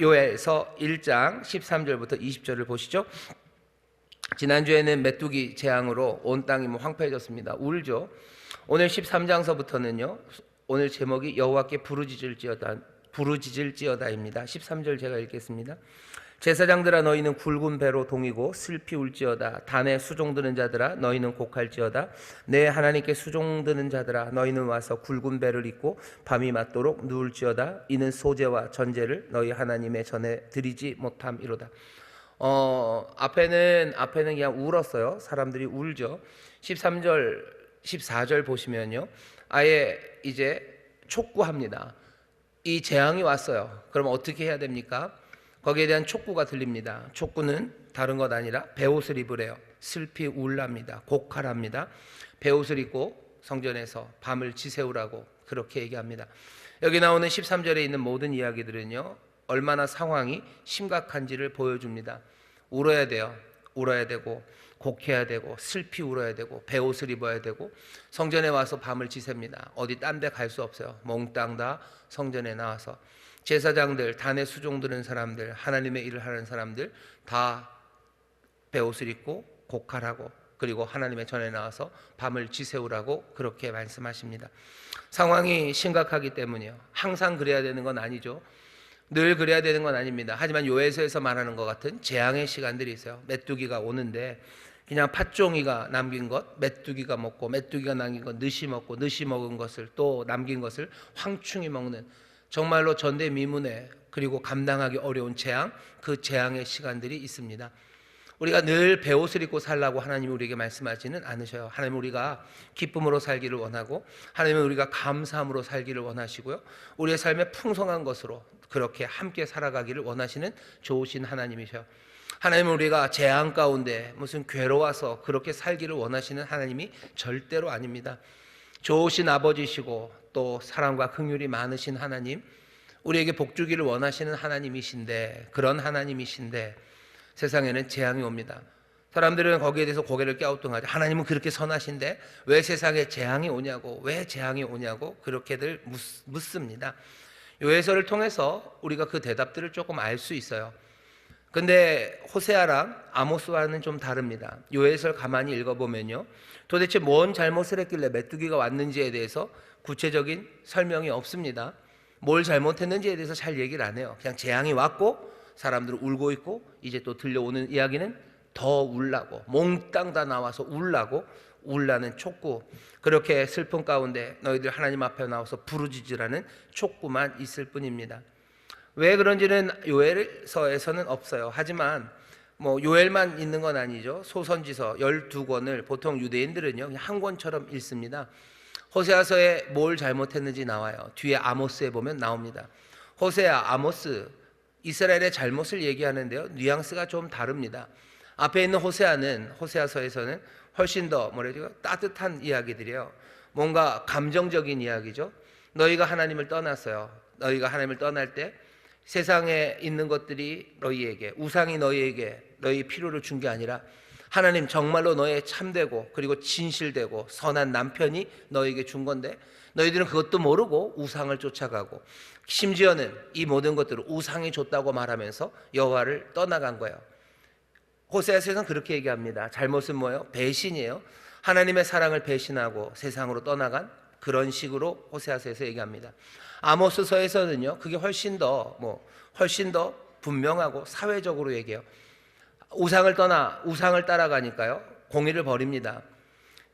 요엘서 1장 13절부터 20절을 보시죠. 지난주에는 메뚜기 재앙으로 온 땅이 황폐해졌습니다. 울죠. 오늘 13장서부터는요. 오늘 제목이 여호와께 부르짖을지어다입니다. 13절 제가 읽겠습니다. 제사장들아 너희는 굵은 배로 동이고 슬피 울지어다. 단에 수종드는 자들아 너희는 곡할지어다. 내 하나님께 수종드는 자들아 너희는 와서 굵은 배를 입고 밤이 맞도록 누울지어다. 이는 소재와 전제를 너희 하나님의 전에 드리지 못함이로다. 앞에는 그냥 울었어요. 사람들이 울죠. 13절 14절 보시면요, 아예 이제 촉구합니다. 이 재앙이 왔어요. 그럼 어떻게 해야 됩니까? 거기에 대한 촉구가 들립니다. 촉구는 다른 것 아니라 베옷을 입으래요. 슬피 울랍니다. 곡하랍니다. 베옷을 입고 성전에서 밤을 지새우라고 그렇게 얘기합니다. 여기 나오는 13절에 있는 모든 이야기들은요, 얼마나 상황이 심각한지를 보여줍니다. 울어야 돼요. 울어야 되고 곡해야 되고 슬피 울어야 되고 베옷을 입어야 되고 성전에 와서 밤을 지셉니다. 어디 딴 데 갈 수 없어요. 몽땅 다 성전에 나와서 제사장들, 단에 수종드는 사람들, 하나님의 일을 하는 사람들 다 베옷을 입고 곡하라고, 그리고 하나님의 전에 나와서 밤을 지새우라고 그렇게 말씀하십니다. 상황이 심각하기 때문이요. 항상 그래야 되는 건 아니죠. 늘 그래야 되는 건 아닙니다. 하지만 요에서에서 말하는 것 같은 재앙의 시간들이 있어요. 메뚜기가 오는데 그냥 팥종이가 남긴 것 메뚜기가 먹고, 메뚜기가 남긴 것 느시 먹고, 느시 먹은 것을 또 남긴 것을 황충이 먹는, 정말로 전대미문의 그리고 감당하기 어려운 재앙, 그 재앙의 시간들이 있습니다. 우리가 늘 베옷을 입고 살라고 하나님이 우리에게 말씀하지는 않으셔요. 하나님은 우리가 기쁨으로 살기를 원하고, 하나님은 우리가 감사함으로 살기를 원하시고요, 우리의 삶에 풍성한 것으로 그렇게 함께 살아가기를 원하시는 좋으신 하나님이셔요. 하나님은 우리가 재앙 가운데 무슨 괴로워서 그렇게 살기를 원하시는 하나님이 절대로 아닙니다. 좋으신 아버지시고 또 사랑과 긍휼이 많으신 하나님, 우리에게 복 주기를 원하시는 하나님이신데, 그런 하나님이신데 세상에는 재앙이 옵니다. 사람들은 거기에 대해서 고개를 갸우뚱하죠. 하나님은 그렇게 선하신데 왜 세상에 재앙이 오냐고, 왜 재앙이 오냐고 그렇게들 묻습니다. 요에서를 통해서 우리가 그 대답들을 조금 알 수 있어요. 근데 호세아랑 아모스와는 좀 다릅니다. 요에서를 가만히 읽어보면요, 도대체 뭔 잘못을 했길래 메뚜기가 왔는지에 대해서 구체적인 설명이 없습니다. 뭘 잘못했는지에 대해서 잘 얘기를 안 해요. 그냥 재앙이 왔고 사람들은 울고 있고, 이제 또 들려오는 이야기는 더 울라고, 몽땅 다 나와서 울라고, 울라는 촉구, 그렇게 슬픔 가운데 너희들 하나님 앞에 나와서 부르짖으라는 촉구만 있을 뿐입니다. 왜 그런지는 요엘서에서는 없어요. 하지만 요엘만 있는 건 아니죠. 소선지서 12권을 보통 유대인들은요 그냥 한 권처럼 읽습니다. 호세아서에 뭘 잘못했는지 나와요. 뒤에 아모스에 보면 나옵니다. 호세아, 아모스, 이스라엘의 잘못을 얘기하는데요, 뉘앙스가 좀 다릅니다. 앞에 있는 호세아는, 호세아서에서는 훨씬 더 따뜻한 이야기들이에요. 뭔가 감정적인 이야기죠. 너희가 하나님을 떠났어요. 너희가 하나님을 떠날 때 세상에 있는 것들이 너희에게, 우상이 너희에게 너희 필요를 준 게 아니라 하나님 정말로 너의 참되고 그리고 진실되고 선한 남편이 너희에게 준 건데, 너희들은 그것도 모르고 우상을 쫓아가고, 심지어는 이 모든 것들을 우상이 줬다고 말하면서 여호와를 떠나간 거예요. 호세아서에서는 그렇게 얘기합니다. 잘못은 뭐예요? 배신이에요. 하나님의 사랑을 배신하고 세상으로 떠나간, 그런 식으로 호세아서에서 얘기합니다. 아모스서에서는요 그게 훨씬 더 분명하고 사회적으로 얘기해요. 우상을 떠나 우상을 따라가니까요 공의를 버립니다.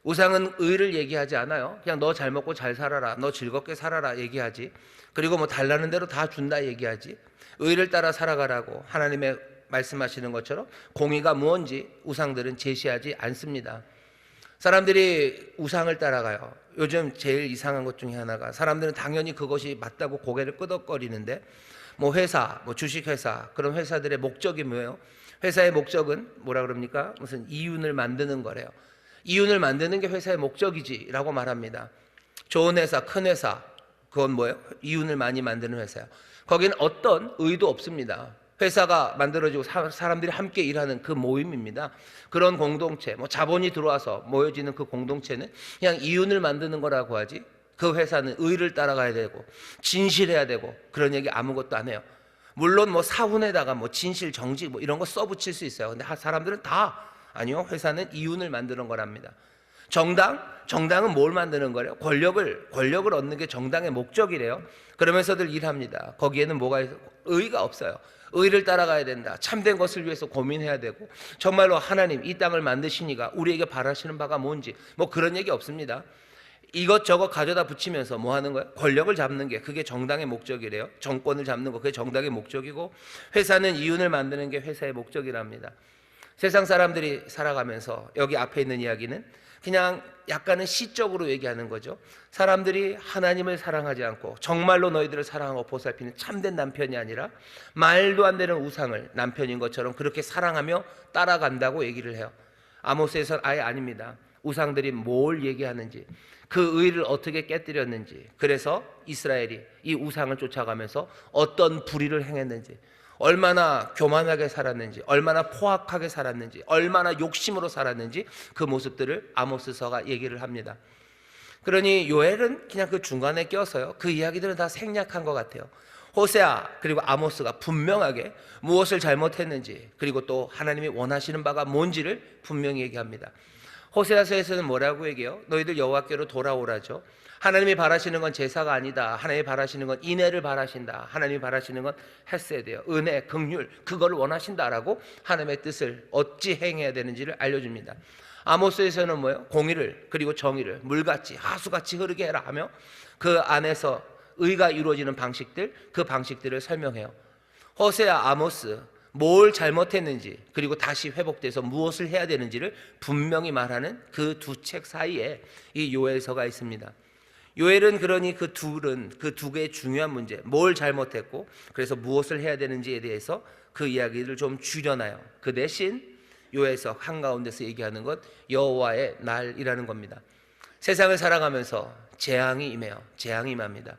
우상은 의를 얘기하지 않아요. 그냥 너 잘 먹고 잘 살아라, 너 즐겁게 살아라 얘기하지, 그리고 달라는 대로 다 준다 얘기하지, 의를 따라 살아가라고 하나님의 말씀하시는 것처럼 공의가 무언지 우상들은 제시하지 않습니다. 사람들이 우상을 따라가요. 요즘 제일 이상한 것 중에 하나가, 사람들은 당연히 그것이 맞다고 고개를 끄덕거리는데, 회사, 주식회사, 그런 회사들의 목적이 뭐예요? 회사의 목적은 뭐라 그럽니까? 무슨 이윤을 만드는 거래요. 이윤을 만드는 게 회사의 목적이지 라고 말합니다. 좋은 회사, 큰 회사, 그건 뭐예요? 이윤을 많이 만드는 회사예요. 거기는 어떤 의도 없습니다. 회사가 만들어지고 사람들이 함께 일하는 그 모임입니다. 그런 공동체, 자본이 들어와서 모여지는 그 공동체는 그냥 이윤을 만드는 거라고 하지, 그 회사는 의를 따라가야 되고 진실해야 되고 그런 얘기 아무것도 안 해요. 물론 뭐 사훈에다가 뭐 진실, 정직 뭐 이런 거 써붙일 수 있어요. 근데 사람들은 다 아니요, 회사는 이윤을 만드는 거랍니다. 정당은 뭘 만드는 거래요? 권력을 얻는 게 정당의 목적이래요. 그러면서들 일합니다. 거기에는 뭐가 있어요? 의의가 없어요. 의를 따라가야 된다. 참된 것을 위해서 고민해야 되고, 정말로 하나님 이 땅을 만드시니까 우리에게 바라시는 바가 뭔지 뭐 그런 얘기 없습니다. 이것저것 가져다 붙이면서 뭐 하는 거예요? 권력을 잡는 게 그게 정당의 목적이래요. 정권을 잡는 거 그게 정당의 목적이고, 회사는 이윤을 만드는 게 회사의 목적이랍니다. 세상 사람들이 살아가면서 여기 앞에 있는 이야기는 그냥 약간은 시적으로 얘기하는 거죠. 사람들이 하나님을 사랑하지 않고 정말로 너희들을 사랑하고 보살피는 참된 남편이 아니라 말도 안 되는 우상을 남편인 것처럼 그렇게 사랑하며 따라간다고 얘기를 해요. 아모스에서는 아예 아닙니다. 우상들이 뭘 얘기하는지, 그 의를 어떻게 깨뜨렸는지, 그래서 이스라엘이 이 우상을 쫓아가면서 어떤 불의를 행했는지, 얼마나 교만하게 살았는지, 얼마나 포악하게 살았는지, 얼마나 욕심으로 살았는지 그 모습들을 아모스서가 얘기를 합니다. 그러니 요엘은 그냥 그 중간에 껴서요, 그 이야기들은 다 생략한 것 같아요. 호세아 그리고 아모스가 분명하게 무엇을 잘못했는지, 그리고 또 하나님이 원하시는 바가 뭔지를 분명히 얘기합니다. 호세아서에서는 뭐라고 얘기해요? 너희들 여호와께로 돌아오라죠. 하나님이 바라시는 건 제사가 아니다. 하나님이 바라시는 건 인애를 바라신다. 하나님이 바라시는 건 헤세드예요. 은혜, 긍휼, 그걸 원하신다라고 하나님의 뜻을 어찌 행해야 되는지를 알려줍니다. 아모스에서는 뭐예요? 공의를 그리고 정의를 물같이 하수같이 흐르게 해라 하며 그 안에서 의가 이루어지는 방식들, 그 방식들을 설명해요. 호세아, 아모스 뭘 잘못했는지, 그리고 다시 회복돼서 무엇을 해야 되는지를 분명히 말하는 그 두 책 사이에 이 요엘서가 있습니다. 요엘은 그러니 그 두 개의 중요한 문제, 뭘 잘못했고 그래서 무엇을 해야 되는지에 대해서 그 이야기를 좀 줄여놔요. 그 대신 요엘서 한가운데서 얘기하는 것, 여호와의 날이라는 겁니다. 세상을 살아가면서 재앙이 임해요. 재앙이 임합니다.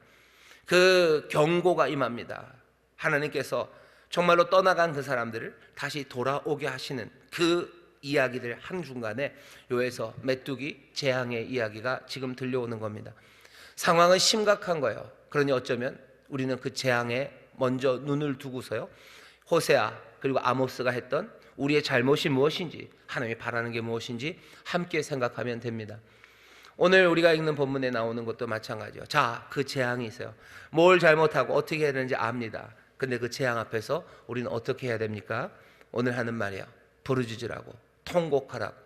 그 경고가 임합니다. 하나님께서 정말로 떠나간 그 사람들을 다시 돌아오게 하시는 그 이야기들 한중간에 요에서 메뚜기 재앙의 이야기가 지금 들려오는 겁니다. 상황은 심각한 거예요. 그러니 어쩌면 우리는 그 재앙에 먼저 눈을 두고서요, 호세아 그리고 아모스가 했던 우리의 잘못이 무엇인지, 하나님이 바라는 게 무엇인지 함께 생각하면 됩니다. 오늘 우리가 읽는 본문에 나오는 것도 마찬가지요. 자, 그 재앙이 있어요. 뭘 잘못하고 어떻게 해야 되는지 압니다. 근데 그 재앙 앞에서 우리는 어떻게 해야 됩니까? 오늘 하는 말이야. 부르짖으라고, 통곡하라고,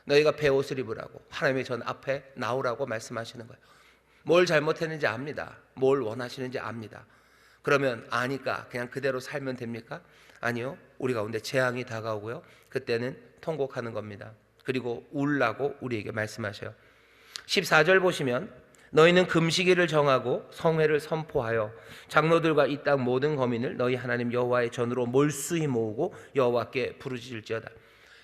너희가 베옷을 입으라고, 하나님의 전 앞에 나오라고 말씀하시는 거예요. 뭘 잘못했는지 압니다. 뭘 원하시는지 압니다. 그러면 아니까 그냥 그대로 살면 됩니까? 아니요. 우리 가운데 재앙이 다가오고요, 그때는 통곡하는 겁니다. 그리고 울라고 우리에게 말씀하셔요. 14절 보시면 너희는 금식일을 정하고 성회를 선포하여 장로들과 이 땅 모든 거민을 너희 하나님 여호와의 전으로 몰수히 모으고 여호와께 부르짖을지어다.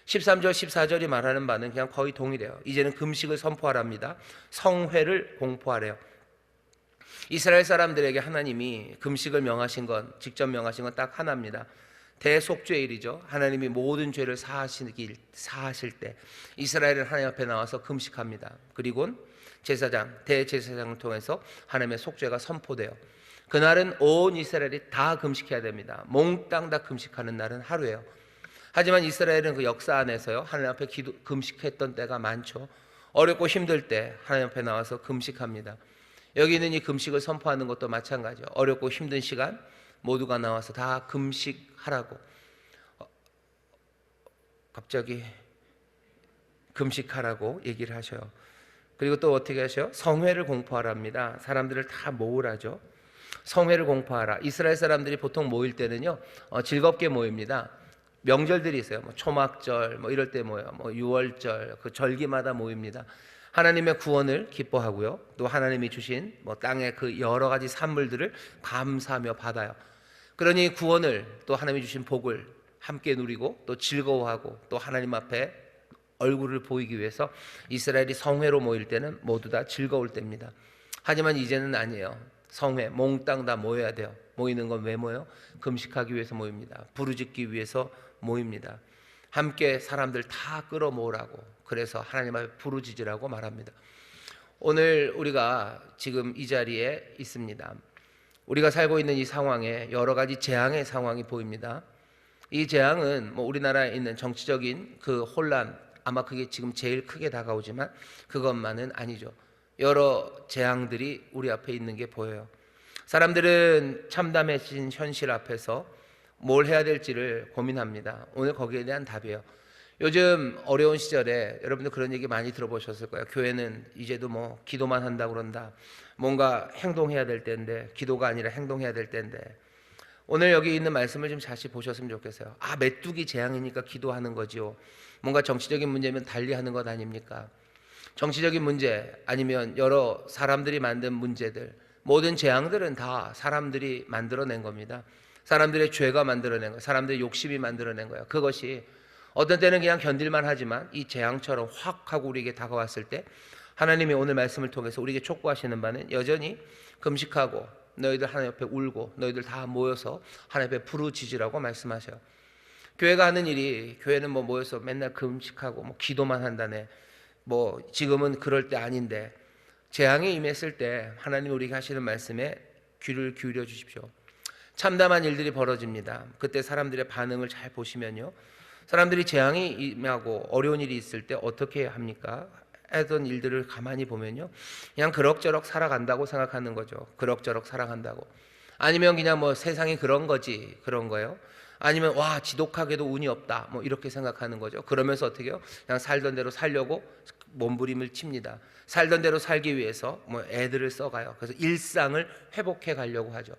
13절 14절이 말하는 바는 그냥 거의 동일해요. 이제는 금식을 선포하랍니다. 성회를 공포하래요. 이스라엘 사람들에게 하나님이 금식을 명하신 건, 직접 명하신 건 딱 하나입니다. 대속죄일이죠. 하나님이 모든 죄를 사하실 때 이스라엘은 하나님 앞에 나와서 금식합니다. 그리고는 제사장, 대제사장을 통해서 하나님의 속죄가 선포돼요. 그날은 온 이스라엘이 다 금식해야 됩니다. 몽땅 다 금식하는 날은 하루예요. 하지만 이스라엘은 그 역사 안에서요, 하나님 앞에 금식했던 때가 많죠. 어렵고 힘들 때 하나님 앞에 나와서 금식합니다. 여기 있는 이 금식을 선포하는 것도 마찬가지죠. 어렵고 힘든 시간 모두가 나와서 다 금식하라고. 갑자기 금식하라고 얘기를 하셔요. 그리고 또 어떻게 하셔요? 성회를 공포하랍니다. 사람들을 다 모으라죠. 성회를 공포하라. 이스라엘 사람들이 보통 모일 때는요, 즐겁게 모입니다. 명절들이 있어요. 뭐 초막절 뭐 이럴 때 모여요. 뭐 유월절 그 절기마다 모입니다. 하나님의 구원을 기뻐하고요, 또 하나님이 주신 뭐 땅의 그 여러 가지 산물들을 감사하며 받아요. 그러니 구원을, 또 하나님이 주신 복을 함께 누리고 또 즐거워하고 또 하나님 앞에 얼굴을 보이기 위해서 이스라엘이 성회로 모일 때는 모두 다 즐거울 때입니다. 하지만 이제는 아니에요. 성회 몽땅 다 모여야 돼요. 모이는 건 왜 모여요? 금식하기 위해서 모입니다. 부르짖기 위해서 모입니다. 함께 사람들 다 끌어모으라고, 그래서 하나님 앞에 부르짖으라고 말합니다. 오늘 우리가 지금 이 자리에 있습니다. 우리가 살고 있는 이 상황에 여러 가지 재앙의 상황이 보입니다. 이 재앙은 뭐 우리나라에 있는 정치적인 그 혼란, 아마 그게 지금 제일 크게 다가오지만 그것만은 아니죠. 여러 재앙들이 우리 앞에 있는 게 보여요. 사람들은 참담해진 현실 앞에서 뭘 해야 될지를 고민합니다. 오늘 거기에 대한 답이에요. 요즘 어려운 시절에 여러분들 그런 얘기 많이 들어보셨을 거예요. 교회는 이제도 뭐 기도만 한다고 그런다. 뭔가 행동해야 될 때인데, 기도가 아니라 행동해야 될 때인데, 오늘 여기 있는 말씀을 좀 다시 보셨으면 좋겠어요. 아, 메뚜기 재앙이니까 기도하는 거지요. 뭔가 정치적인 문제면 달리하는 것 아닙니까? 정치적인 문제 아니면 여러 사람들이 만든 문제들, 모든 재앙들은 다 사람들이 만들어낸 겁니다. 사람들의 죄가 만들어낸 거예요. 사람들의 욕심이 만들어낸 거예요. 그것이 어떤 때는 그냥 견딜만 하지만 이 재앙처럼 확 하고 우리에게 다가왔을 때 하나님이 오늘 말씀을 통해서 우리에게 촉구하시는 바는 여전히 금식하고 너희들 하나님 옆에 울고 너희들 다 모여서 하나님 옆에 부르짖으라고 말씀하셔요. 교회가 하는 일이, 교회는 뭐 모여서 맨날 금식하고 뭐 기도만 한다네. 뭐 지금은 그럴 때 아닌데, 재앙이 임했을 때 하나님이 우리에게 하시는 말씀에 귀를 기울여 주십시오. 참담한 일들이 벌어집니다. 그때 사람들의 반응을 잘 보시면요, 사람들이 재앙이 임하고 어려운 일이 있을 때 어떻게 합니까? 하던 일들을 가만히 보면요, 그냥 그럭저럭 살아간다고 생각하는 거죠. 그럭저럭 살아간다고. 아니면 그냥 뭐 세상이 그런 거지, 그런 거예요. 아니면 와, 지독하게도 운이 없다, 뭐 이렇게 생각하는 거죠. 그러면서 어떻게 해요? 그냥 살던 대로 살려고 몸부림을 칩니다. 살던 대로 살기 위해서 뭐 애들을 써가요. 그래서 일상을 회복해 가려고 하죠.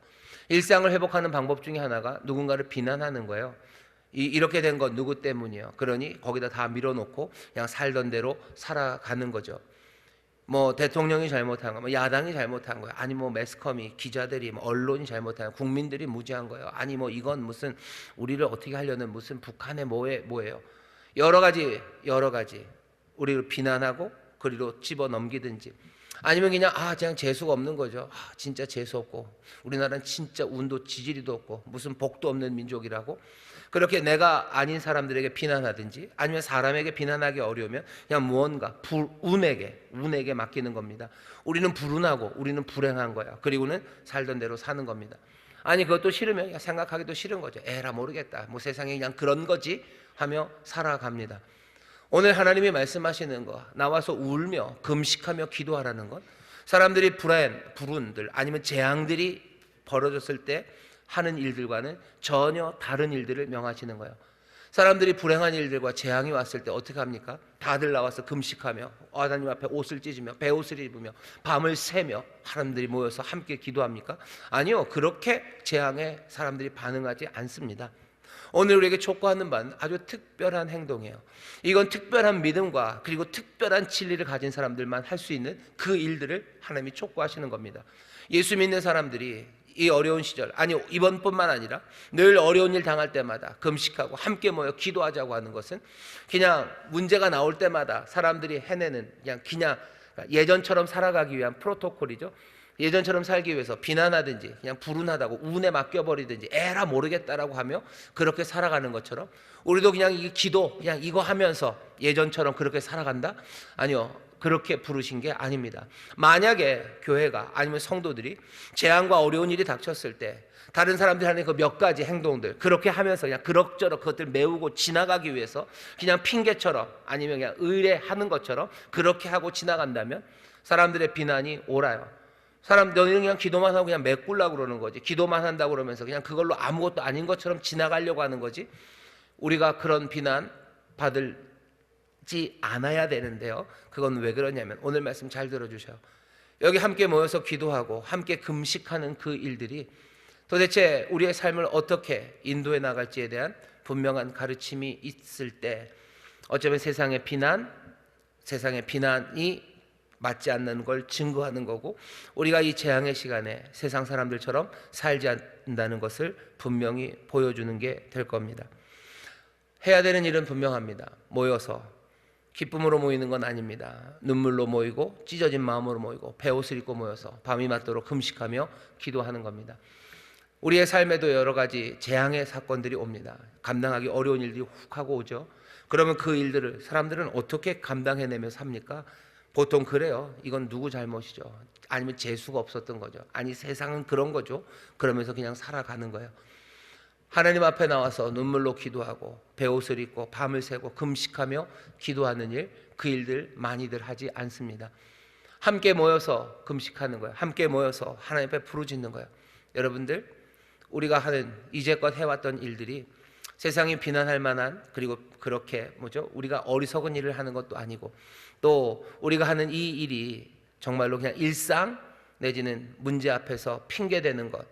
일상을 회복하는 방법 중에 하나가 누군가를 비난하는 거예요. 이렇게 된 건 누구 때문이에요? 그러니 거기다 다 밀어놓고 그냥 살던 대로 살아가는 거죠. 뭐 대통령이 잘못한 거, 뭐 야당이 잘못한 거예요. 아니 뭐 매스컴이, 기자들이, 뭐 언론이 잘못한 거, 국민들이 무지한 거예요. 아니 뭐 이건 무슨 우리를 어떻게 하려는 무슨 북한의 뭐예요? 여러 가지 우리를 비난하고 그리로 집어 넘기든지, 아니면 그냥 재수가 없는 거죠. 진짜 재수 없고 우리나라는 진짜 운도 지지리도 없고 무슨 복도 없는 민족이라고 그렇게 내가 아닌 사람들에게 비난하든지, 아니면 사람에게 비난하기 어려우면 그냥 무언가 운에게 맡기는 겁니다. 우리는 불운하고 우리는 불행한 거야. 그리고는 살던 대로 사는 겁니다. 아니 그것도 싫으면 그냥 생각하기도 싫은 거죠. 에라 모르겠다, 뭐 세상에 그냥 그런 거지 하며 살아갑니다. 오늘 하나님이 말씀하시는 거, 나와서 울며 금식하며 기도하라는 것, 사람들이 불운들 아니면 재앙들이 벌어졌을 때 하는 일들과는 전혀 다른 일들을 명하시는 거예요. 사람들이 불행한 일들과 재앙이 왔을 때 어떻게 합니까? 다들 나와서 금식하며 하나님 앞에 옷을 찢으며 베옷을 입으며 밤을 새며 사람들이 모여서 함께 기도합니까? 아니요, 그렇게 재앙에 사람들이 반응하지 않습니다. 오늘 우리에게 촉구하는 바는 아주 특별한 행동이에요. 이건 특별한 믿음과 그리고 특별한 진리를 가진 사람들만 할 수 있는 그 일들을 하나님이 촉구하시는 겁니다. 예수 믿는 사람들이 이 어려운 시절, 아니 이번뿐만 아니라 늘 어려운 일 당할 때마다 금식하고 함께 모여 기도하자고 하는 것은 그냥 문제가 나올 때마다 사람들이 해내는 그냥 예전처럼 살아가기 위한 프로토콜이죠. 예전처럼 살기 위해서 비난하든지 그냥 불운하다고 운에 맡겨버리든지 에라 모르겠다라고 하며 그렇게 살아가는 것처럼 우리도 그냥 이 기도 그냥 이거 하면서 예전처럼 그렇게 살아간다? 아니요, 그렇게 부르신 게 아닙니다. 만약에 교회가 아니면 성도들이 재앙과 어려운 일이 닥쳤을 때 다른 사람들이 하는 그 몇 가지 행동들 그렇게 하면서 그냥 그럭저럭 그것들 메우고 지나가기 위해서 그냥 핑계처럼 아니면 그냥 의뢰하는 것처럼 그렇게 하고 지나간다면 사람들의 비난이 옳아요. 너희는 그냥 기도만 하고 그냥 메꾸려고 그러는 거지, 기도만 한다고 그러면서 그냥 그걸로 아무것도 아닌 것처럼 지나가려고 하는 거지, 우리가 그런 비난 받지 않아야 되는데요. 그건 왜 그러냐면 오늘 말씀 잘 들어주셔요. 여기 함께 모여서 기도하고 함께 금식하는 그 일들이 도대체 우리의 삶을 어떻게 인도해 나갈지에 대한 분명한 가르침이 있을 때 어쩌면 세상의 비난이 맞지 않는 걸 증거하는 거고, 우리가 이 재앙의 시간에 세상 사람들처럼 살지 않는다는 것을 분명히 보여주는 게 될 겁니다. 해야 되는 일은 분명합니다. 모여서 기쁨으로 모이는 건 아닙니다. 눈물로 모이고 찢어진 마음으로 모이고 베옷을 입고 모여서 밤이 맞도록 금식하며 기도하는 겁니다. 우리의 삶에도 여러 가지 재앙의 사건들이 옵니다. 감당하기 어려운 일들이 훅 하고 오죠. 그러면 그 일들을 사람들은 어떻게 감당해내며 삽니까? 보통 그래요. 이건 누구 잘못이죠? 아니면 재수가 없었던 거죠. 아니 세상은 그런 거죠. 그러면서 그냥 살아가는 거예요. 하나님 앞에 나와서 눈물로 기도하고 베옷을 입고 밤을 새고 금식하며 기도하는 일, 그 일들 많이들 하지 않습니다. 함께 모여서 금식하는 거예요. 함께 모여서 하나님 앞에 부르짖는 거예요. 여러분들, 우리가 하는 이제껏 해왔던 일들이 세상이 비난할 만한, 그리고 그렇게 우리가 어리석은 일을 하는 것도 아니고, 또 우리가 하는 이 일이 정말로 그냥 일상 내지는 문제 앞에서 핑계대는 것,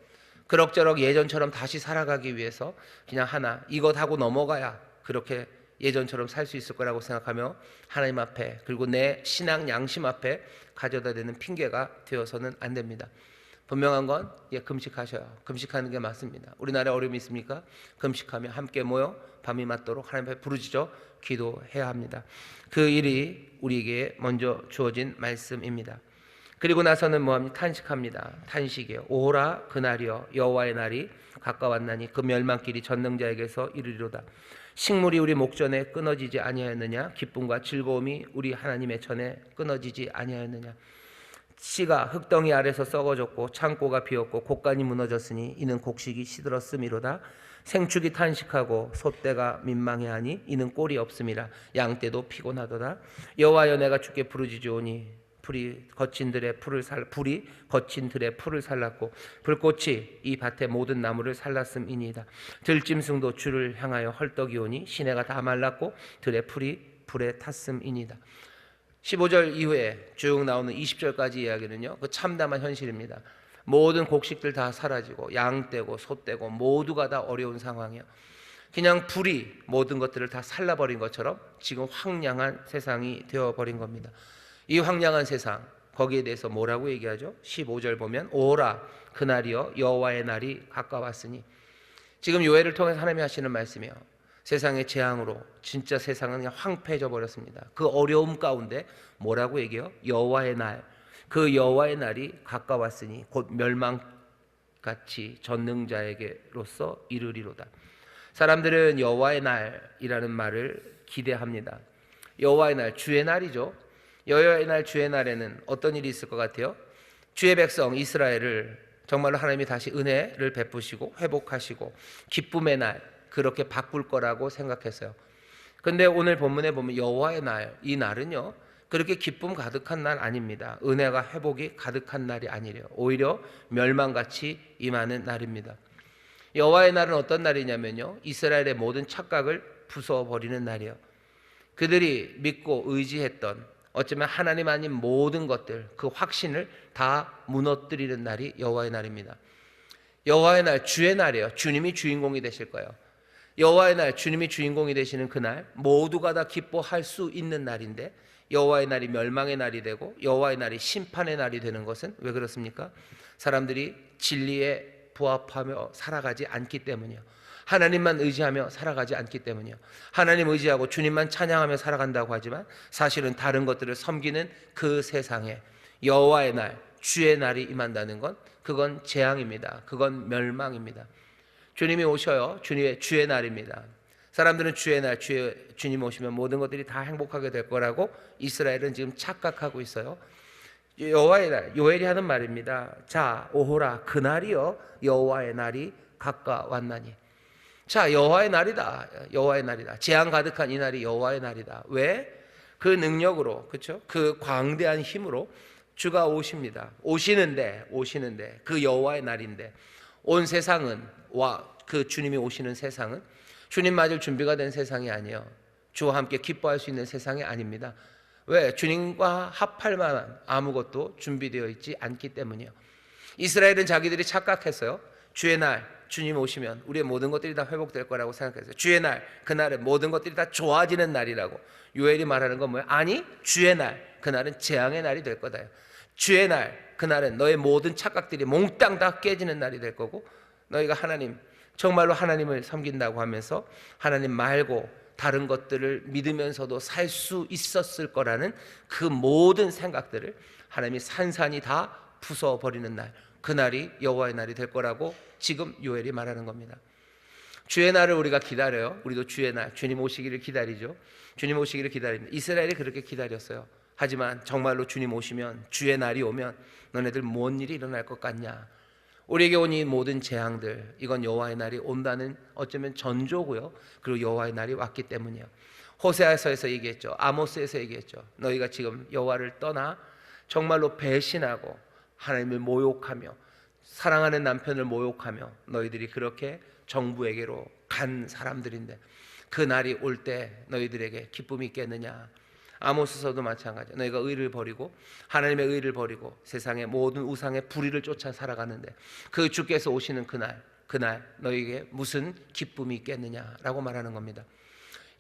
그럭저럭 예전처럼 다시 살아가기 위해서 그냥 하나 이것 하고 넘어가야 그렇게 예전처럼 살 수 있을 거라고 생각하며 하나님 앞에, 그리고 내 신앙 양심 앞에 가져다 대는 핑계가 되어서는 안 됩니다. 분명한 건 금식하셔요. 금식하는 게 맞습니다. 우리나라에 어려움이 있습니까? 금식하며 함께 모여 밤이 맞도록 하나님 앞에 부르짖어 기도해야 합니다. 그 일이 우리에게 먼저 주어진 말씀입니다. 그리고 나서는 뭐합니까? 탄식합니다. 탄식이에요. 오호라 그날이여, 여호와의 날이 가까웠나니 그 멸망길이 전능자에게서 이르리로다. 식물이 우리 목전에 끊어지지 아니하였느냐? 기쁨과 즐거움이 우리 하나님의 전에 끊어지지 아니하였느냐? 씨가 흙덩이 아래서 썩어졌고 창고가 비었고 곡간이 무너졌으니 이는 곡식이 시들었음이로다. 생축이 탄식하고 소떼가 민망해하니 이는 꼴이 없음이라. 양떼도 피곤하도다. 여호와여, 내가 주께 부르짖으오니 불이 거친 들의 풀을 살랐고 불꽃이 이 밭의 모든 나무를 살랐음이니이다. 들짐승도 주를 향하여 헐떡이오니 시내가 다 말랐고 들의 풀이 불에 탔음이니이다. 15절 이후에 쭉 나오는 20절까지 이야기는요, 그 참담한 현실입니다. 모든 곡식들 다 사라지고 양떼고 소떼고 모두가 다 어려운 상황이에요. 그냥 불이 모든 것들을 다 살라버린 것처럼 지금 황량한 세상이 되어버린 겁니다. 이 황량한 세상, 거기에 대해서 뭐라고 얘기하죠? 15절 보면 오라 그날이여, 여호와의 날이 가까웠으니. 지금 요엘을 통해서 하나님이 하시는 말씀이에요. 세상의 재앙으로 진짜 세상은 그냥 황폐해져 버렸습니다. 그 어려움 가운데 뭐라고 얘기해요? 여호와의 날, 그 여호와의 날이 가까웠으니 곧 멸망같이 전능자에게로서 이르리로다. 사람들은 여호와의 날이라는 말을 기대합니다. 여호와의 날, 주의 날이죠. 여호와의 날, 주의 날에는 어떤 일이 있을 것 같아요? 주의 백성 이스라엘을 정말로 하나님이 다시 은혜를 베푸시고 회복하시고 기쁨의 날, 그렇게 바꿀 거라고 생각했어요. 근데 오늘 본문에 보면 여호와의 날, 이 날은요 그렇게 기쁨 가득한 날 아닙니다. 은혜가 회복이 가득한 날이 아니래요. 오히려 멸망같이 임하는 날입니다. 여호와의 날은 어떤 날이냐면요, 이스라엘의 모든 착각을 부숴버리는 날이에요. 그들이 믿고 의지했던 어쩌면 하나님 아닌 모든 것들, 그 확신을 다 무너뜨리는 날이 여호와의 날입니다. 여호와의 날, 주의 날이에요. 주님이 주인공이 되실 거예요. 여호와의 날, 주님이 주인공이 되시는 그날, 모두가 다 기뻐할 수 있는 날인데 여호와의 날이 멸망의 날이 되고 여호와의 날이 심판의 날이 되는 것은 왜 그렇습니까? 사람들이 진리에 부합하며 살아가지 않기 때문이요. 하나님만 의지하며 살아가지 않기 때문이요. 하나님 의지하고 주님만 찬양하며 살아간다고 하지만 사실은 다른 것들을 섬기는 그 세상에 여호와의 날, 주의 날이 임한다는 건 그건 재앙입니다. 그건 멸망입니다. 주님이 오셔요. 주의 날입니다. 사람들은 주의 날, 주님 오시면 모든 것들이 다 행복하게 될 거라고 이스라엘은 지금 착각하고 있어요. 여호와의 날, 요엘이 하는 말입니다. 자, 오호라 그날이요, 여호와의 날이 가까웠나니. 자, 여호와의 날이다. 여호와의 날이다. 재앙 가득한 이 날이 여호와의 날이다. 왜? 그 능력으로, 그렇죠? 그 광대한 힘으로 주가 오십니다. 오시는데 그 여호와의 날인데 온 세상은 그 주님이 오시는 세상은 주님 맞을 준비가 된 세상이 아니에요. 주와 함께 기뻐할 수 있는 세상이 아닙니다. 왜? 주님과 합할 만한 아무것도 준비되어 있지 않기 때문이에요. 이스라엘은 자기들이 착각했어요. 주의 날, 주님 오시면 우리의 모든 것들이 다 회복될 거라고 생각했어요. 주의 날, 그날은 모든 것들이 다 좋아지는 날이라고. 요엘이 말하는 건 뭐예요? 아니, 주의 날, 그날은 재앙의 날이 될 거다. 주의 날, 그날은 너의 모든 착각들이 몽땅 다 깨지는 날이 될 거고, 너희가 정말로 하나님을 섬긴다고 하면서 하나님 말고 다른 것들을 믿으면서도 살 수 있었을 거라는 그 모든 생각들을 하나님이 산산이 다 부숴버리는 날, 그날이 여호와의 날이 될 거라고 지금 요엘이 말하는 겁니다. 주의 날을 우리가 기다려요. 우리도 주의 날, 주님 오시기를 기다리죠. 주님 오시기를 기다립니다. 이스라엘이 그렇게 기다렸어요. 하지만 정말로 주님 오시면, 주의 날이 오면 너네들 뭔 일이 일어날 것 같냐? 우리에게 온 이 모든 재앙들, 이건 여호와의 날이 온다는 어쩌면 전조고요. 그리고 여호와의 날이 왔기 때문이에요. 호세아서에서 얘기했죠. 아모스에서 얘기했죠. 너희가 지금 여호와를 떠나 정말로 배신하고 하나님을 모욕하며 사랑하는 남편을 모욕하며 너희들이 그렇게 정부에게로 간 사람들인데 그 날이 올 때 너희들에게 기쁨이 있겠느냐? 아모스서도 마찬가지야. 너희가 의를 버리고 하나님의 의를 버리고 세상의 모든 우상의 불의를 쫓아 살아가는데 그 주께서 오시는 그날 너희에게 무슨 기쁨이 있겠느냐라고 말하는 겁니다.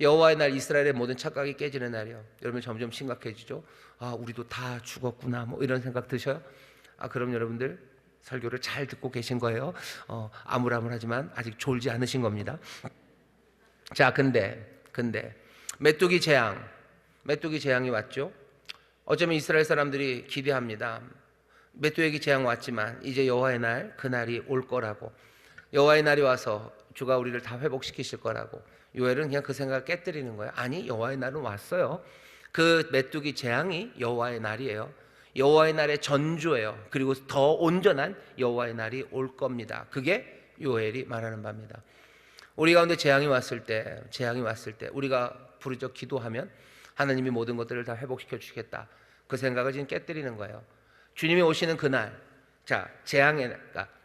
여호와의 날, 이스라엘의 모든 착각이 깨지는 날이요. 여러분 점점 심각해지죠. 우리도 다 죽었구나 뭐 이런 생각 드셔요? 그럼 여러분들 설교를 잘 듣고 계신 거예요. 아물아물하지만 아직 졸지 않으신 겁니다. 자, 근데 메뚜기 재앙이 왔죠. 어쩌면 이스라엘 사람들이 기대합니다. 메뚜기 재앙 왔지만 이제 여호와의 날, 그날이 올 거라고, 여호와의 날이 와서 주가 우리를 다 회복시키실 거라고. 요엘은 그냥 그 생각을 깨뜨리는 거예요. 아니, 여호와의 날은 왔어요. 그 메뚜기 재앙이 여호와의 날이에요. 여호와의 날의 전주예요. 그리고 더 온전한 여호와의 날이 올 겁니다. 그게 요엘이 말하는 바입니다. 우리 가운데 재앙이 왔을 때 우리가 부르짖어 기도하면 하나님이 모든 것들을 다 회복시켜 주시겠다. 그 생각을 지금 깨뜨리는 거예요. 주님이 오시는 그날, 자,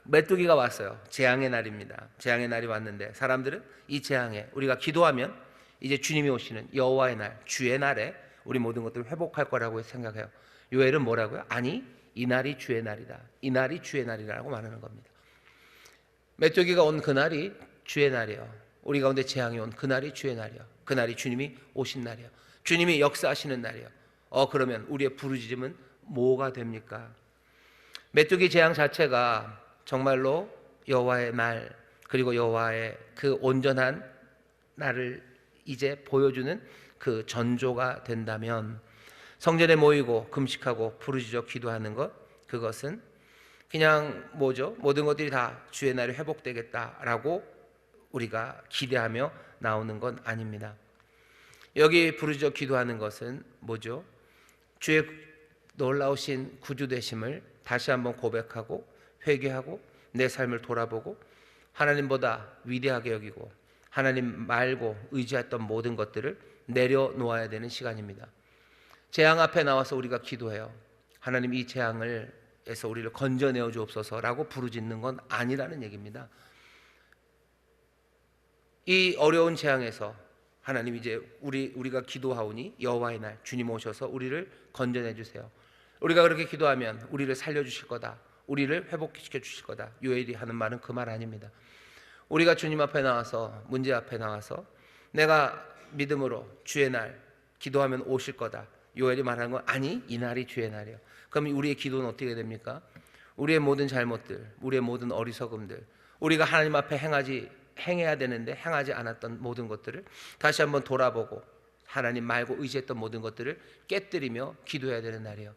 메뚜기가 왔어요. 재앙의 날입니다. 재앙의 날이 왔는데 사람들은 이 재앙에 우리가 기도하면 이제 주님이 오시는 여호와의 날, 주의 날에 우리 모든 것들을 회복할 거라고 생각해요. 요엘은 뭐라고요? 아니, 이 날이 주의 날이다. 이 날이 주의 날이라고 말하는 겁니다. 메뚜기가 온 그날이 주의 날이에요. 우리 가운데 재앙이 온 그날이 주의 날이에요. 그날이 주님이 오신 날이에요. 주님이 역사하시는 날이에요. 그러면 우리의 부르짖음은 뭐가 됩니까? 메뚜기 재앙 자체가 정말로 여호와의 날, 그리고 여호와의 그 온전한 날을 이제 보여주는 그 전조가 된다면, 성전에 모이고 금식하고 부르짖어 기도하는 것, 그것은 그냥 모든 것들이 다 주의 날에 회복되겠다라고 우리가 기대하며 나오는 건 아닙니다. 여기 부르짖어 기도하는 것은 뭐죠? 주의 놀라우신 구주 되심을 다시 한번 고백하고 회개하고 내 삶을 돌아보고 하나님보다 위대하게 여기고 하나님 말고 의지했던 모든 것들을 내려놓아야 되는 시간입니다. 재앙 앞에 나와서 우리가 기도해요. 하나님, 이 재앙에서 우리를 건져내어 주옵소서라고 부르짖는 건 아니라는 얘기입니다. 이 어려운 재앙에서 하나님, 이제 우리가 기도하오니 여호와의 날, 주님 오셔서 우리를 건져내 주세요. 우리가 그렇게 기도하면 우리를 살려주실 거다, 우리를 회복시켜 주실 거다. 요엘이 하는 말은 그 말 아닙니다. 우리가 주님 앞에 나와서, 문제 앞에 나와서 내가 믿음으로 주의 날 기도하면 오실 거다, 요엘이 말하는 건 아니, 이 날이 주의 날이에요. 그럼 우리의 기도는 어떻게 됩니까? 우리의 모든 잘못들, 우리의 모든 어리석음들, 우리가 하나님 앞에 행해야 되는데 행하지 않았던 모든 것들을 다시 한번 돌아보고 하나님 말고 의지했던 모든 것들을 깨뜨리며 기도해야 되는 날이에요.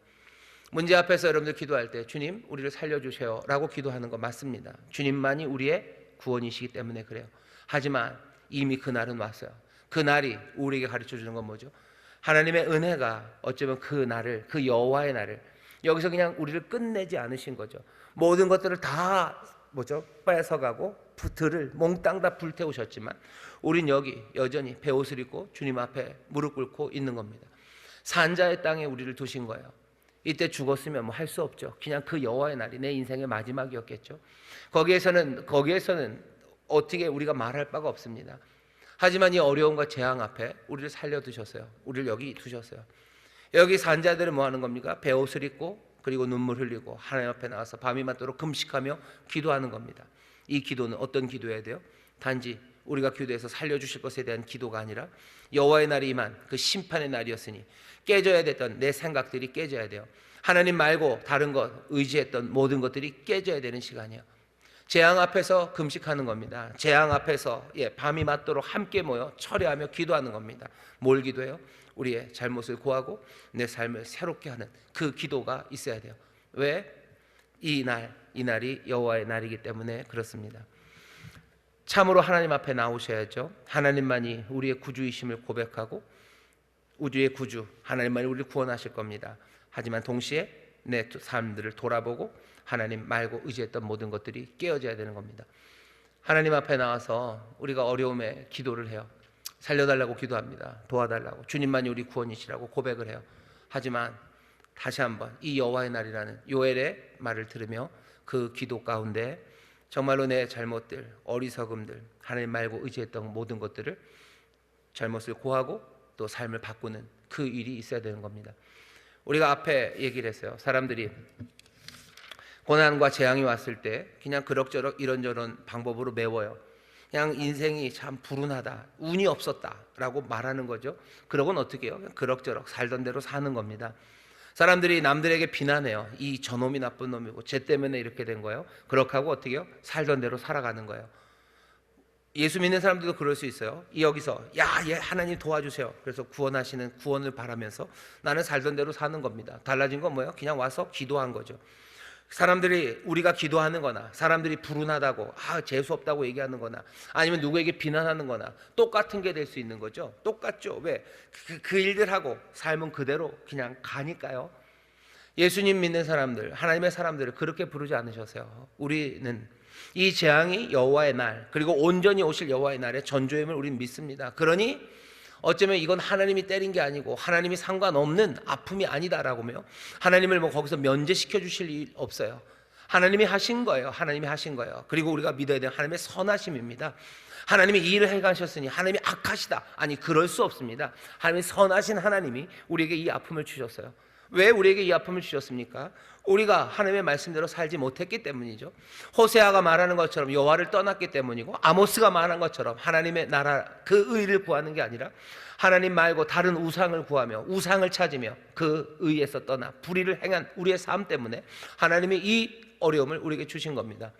문제 앞에서 여러분들 기도할 때 주님, 우리를 살려주세요 라고 기도하는 거 맞습니다. 주님만이 우리의 구원이시기 때문에 그래요. 하지만 이미 그날은 왔어요. 그날이 우리에게 가르쳐 주는 건 뭐죠? 하나님의 은혜가 어쩌면 그 날을, 그 여호와의 날을 여기서 그냥 우리를 끝내지 않으신 거죠. 모든 것들을 다 뺏어가고 들을 몽땅 다 불태우셨지만 우린 여기 여전히 베옷을 입고 주님 앞에 무릎 꿇고 있는 겁니다. 산자의 땅에 우리를 두신 거예요. 이때 죽었으면 뭐 할 수 없죠. 그냥 그 여호와의 날이 내 인생의 마지막이었겠죠. 거기에서는 어떻게 우리가 말할 바가 없습니다. 하지만 이 어려움과 재앙 앞에 우리를 살려두셨어요. 우리를 여기 두셨어요. 여기 산자들은 뭐 하는 겁니까? 베옷을 입고 그리고 눈물 흘리고 하나님 앞에 나와서 밤이 맞도록 금식하며 기도하는 겁니다. 이 기도는 어떤 기도해야 돼요? 단지 우리가 기도해서 살려주실 것에 대한 기도가 아니라 여호와의 날이 임한 그 심판의 날이었으니 깨져야 됐던 내 생각들이 깨져야 돼요. 하나님 말고 다른 것 의지했던 모든 것들이 깨져야 되는 시간이에요. 재앙 앞에서 금식하는 겁니다. 재앙 앞에서 밤이 맞도록 함께 모여 철회하며 기도하는 겁니다. 뭘 기도해요? 우리의 잘못을 고하고 내 삶을 새롭게 하는 그 기도가 있어야 돼요. 왜? 이 날이 여호와의 날이기 때문에 그렇습니다. 참으로 하나님 앞에 나오셔야죠. 하나님만이 우리의 구주이심을 고백하고 우주의 구주 하나님만이 우리를 구원하실 겁니다. 하지만 동시에 내 삶들을 돌아보고 하나님 말고 의지했던 모든 것들이 깨어져야 되는 겁니다. 하나님 앞에 나와서 우리가 어려움에 기도를 해요. 살려달라고 기도합니다. 도와달라고, 주님만이 우리 구원이시라고 고백을 해요. 하지만 다시 한번 이 여호와의 날이라는 요엘의 말을 들으며 그 기도 가운데 정말로 내 잘못들, 어리석음들, 하나님 말고 의지했던 모든 것들을 잘못을 고하고 또 삶을 바꾸는 그 일이 있어야 되는 겁니다. 우리가 앞에 얘기를 했어요. 사람들이 고난과 재앙이 왔을 때 그냥 그럭저럭 이런저런 방법으로 메워요. 그냥 인생이 참 불운하다, 운이 없었다라고 말하는 거죠. 그러고는 어떻게 해요? 그럭저럭 살던 대로 사는 겁니다. 사람들이 남들에게 비난해요. 이 저놈이 나쁜 놈이고 쟤 때문에 이렇게 된 거예요. 그렇게 하고 어떻게 해요? 살던 대로 살아가는 거예요. 예수 믿는 사람들도 그럴 수 있어요. 여기서 얘 하나님 도와주세요. 그래서 구원하시는 구원을 바라면서 나는 살던 대로 사는 겁니다. 달라진 건 뭐예요? 그냥 와서 기도한 거죠. 사람들이 우리가 기도하는 거나 사람들이 불운하다고 재수 없다고 얘기하는 거나 아니면 누구에게 비난하는 거나 똑같은 게 될 수 있는 거죠. 똑같죠. 왜? 그 일들하고 삶은 그대로 그냥 가니까요. 예수님 믿는 사람들, 하나님의 사람들을 그렇게 부르지 않으셨어요. 우리는 이 재앙이 여호와의 날, 그리고 온전히 오실 여호와의 날의 전조임을 우리는 믿습니다. 그러니 어쩌면 이건 하나님이 때린 게 아니고 하나님이 상관없는 아픔이 아니다라고 하며 하나님을 거기서 면제시켜 주실 일 없어요. 하나님이 하신 거예요. 하나님이 하신 거예요. 그리고 우리가 믿어야 되는 하나님의 선하심입니다. 하나님이 이 일을 해가셨으니 하나님이 악하시다, 아니 그럴 수 없습니다. 하나님이 선하신 하나님이 우리에게 이 아픔을 주셨어요. 왜 우리에게 이 아픔을 주셨습니까? 우리가 하나님의 말씀대로 살지 못했기 때문이죠. 호세아가 말하는 것처럼 여호와를 떠났기 때문이고, 아모스가 말한 것처럼 하나님의 나라 그 의를 구하는 게 아니라 하나님 말고 다른 우상을 구하며 우상을 찾으며 그 의에서 떠나 불의를 행한 우리의 삶 때문에 하나님이 이 어려움을 우리에게 주신 겁니다.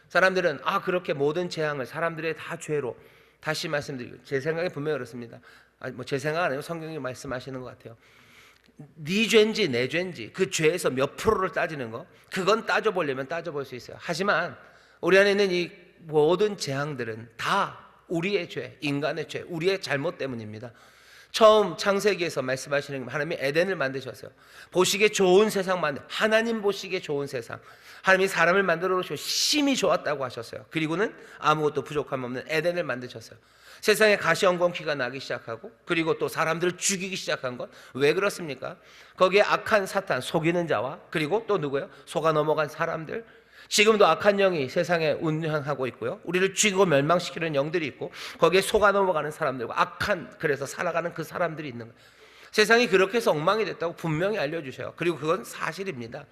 사람들은 그렇게 모든 재앙을 사람들의 다 죄로, 다시 말씀드리고 제 생각에 분명히 그렇습니다. 제 생각 아니고 성경이 말씀하시는 것 같아요. 네 죄인지 내 죄인지 그 죄에서 몇 프로를 따지는 거, 그건 따져보려면 따져볼 수 있어요. 하지만 우리 안에 있는 이 모든 재앙들은 다 우리의 죄, 인간의 죄, 우리의 잘못 때문입니다. 처음 창세기에서 말씀하시는 게 하나님이 에덴을 만드셨어요. 보시기에 좋은 세상 하나님 보시기에 좋은 세상, 하나님이 사람을 만들어 놓으시고 심히 좋았다고 하셨어요. 그리고는 아무것도 부족함 없는 에덴을 만드셨어요. 세상에 가시엉겅퀴가 나기 시작하고, 그리고 또 사람들을 죽이기 시작한 것, 왜 그렇습니까? 거기에 악한 사탄, 속이는 자와, 그리고 또 누구예요? 속아 넘어간 사람들, 지금도 악한 영이 세상에 운행하고 있고요, 우리를 죽이고 멸망시키는 영들이 있고, 거기에 속아 넘어가는 사람들과 악한, 그래서 살아가는 그 사람들이 있는 거예요. 세상이 그렇게 해서 엉망이 됐다고 분명히 알려주셔요. 그리고 그건 사실입니다.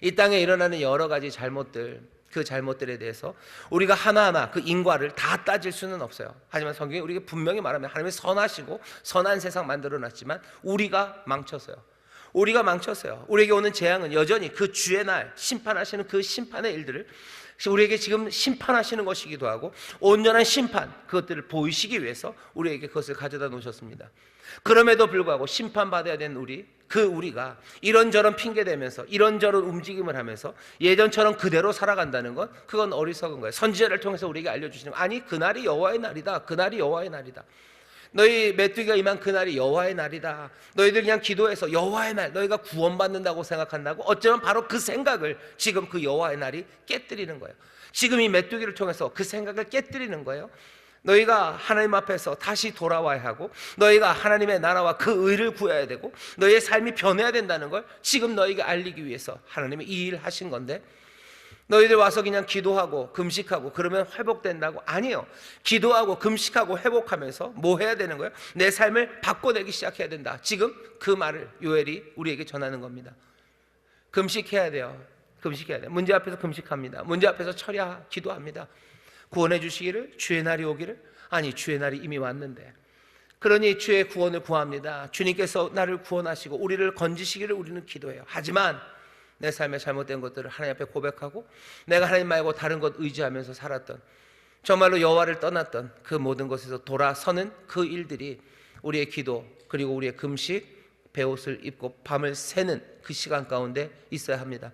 이 땅에 일어나는 여러 가지 잘못들, 그 잘못들에 대해서 우리가 하나하나 그 인과를 다 따질 수는 없어요. 하지만 성경이 우리에게 분명히 말하면 하나님이 선하시고 선한 세상 만들어놨지만 우리가 망쳤어요. 우리에게 오는 재앙은 여전히 그 주의 날 심판하시는 그 심판의 일들을 우리에게 지금 심판하시는 것이기도 하고, 온전한 심판, 그것들을 보이시기 위해서 우리에게 그것을 가져다 놓으셨습니다. 그럼에도 불구하고 심판받아야 되는 우리가 이런저런 핑계대면서 이런저런 움직임을 하면서 예전처럼 그대로 살아간다는 건, 그건 어리석은 거예요. 선지자를 통해서 우리에게 알려주시는 거예요. 아니, 그날이 여호와의 날이다. 그날이 여호와의 날이다. 너희 메뚜기가 임한 그날이 여호와의 날이다. 너희들 그냥 기도해서 여호와의 날, 너희가 구원받는다고 생각한다고, 어쩌면 바로 그 생각을 지금 그 여호와의 날이 깨뜨리는 거예요. 지금 이 메뚜기를 통해서 그 생각을 깨뜨리는 거예요. 너희가 하나님 앞에서 다시 돌아와야 하고, 너희가 하나님의 나라와 그 의를 구해야 되고, 너희의 삶이 변해야 된다는 걸 지금 너희가 알리기 위해서 하나님이 이 일을 하신 건데, 너희들 와서 그냥 기도하고 금식하고 그러면 회복된다고? 아니에요. 기도하고 금식하고 회복하면서 뭐 해야 되는 거예요? 내 삶을 바꿔내기 시작해야 된다. 지금 그 말을 요엘이 우리에게 전하는 겁니다. 금식해야 돼요. 금식해야 돼요. 문제 앞에서 금식합니다. 문제 앞에서 철야 기도합니다. 구원해 주시기를, 주의 날이 오기를. 아니, 주의 날이 이미 왔는데. 그러니 주의 구원을 구합니다. 주님께서 나를 구원하시고 우리를 건지시기를 우리는 기도해요. 하지만 내 삶에 잘못된 것들을 하나님 앞에 고백하고, 내가 하나님 말고 다른 것 의지하면서 살았던, 정말로 여호와를 떠났던 그 모든 것에서 돌아서는 그 일들이 우리의 기도, 그리고 우리의 금식, 베옷을 입고 밤을 새는 그 시간 가운데 있어야 합니다.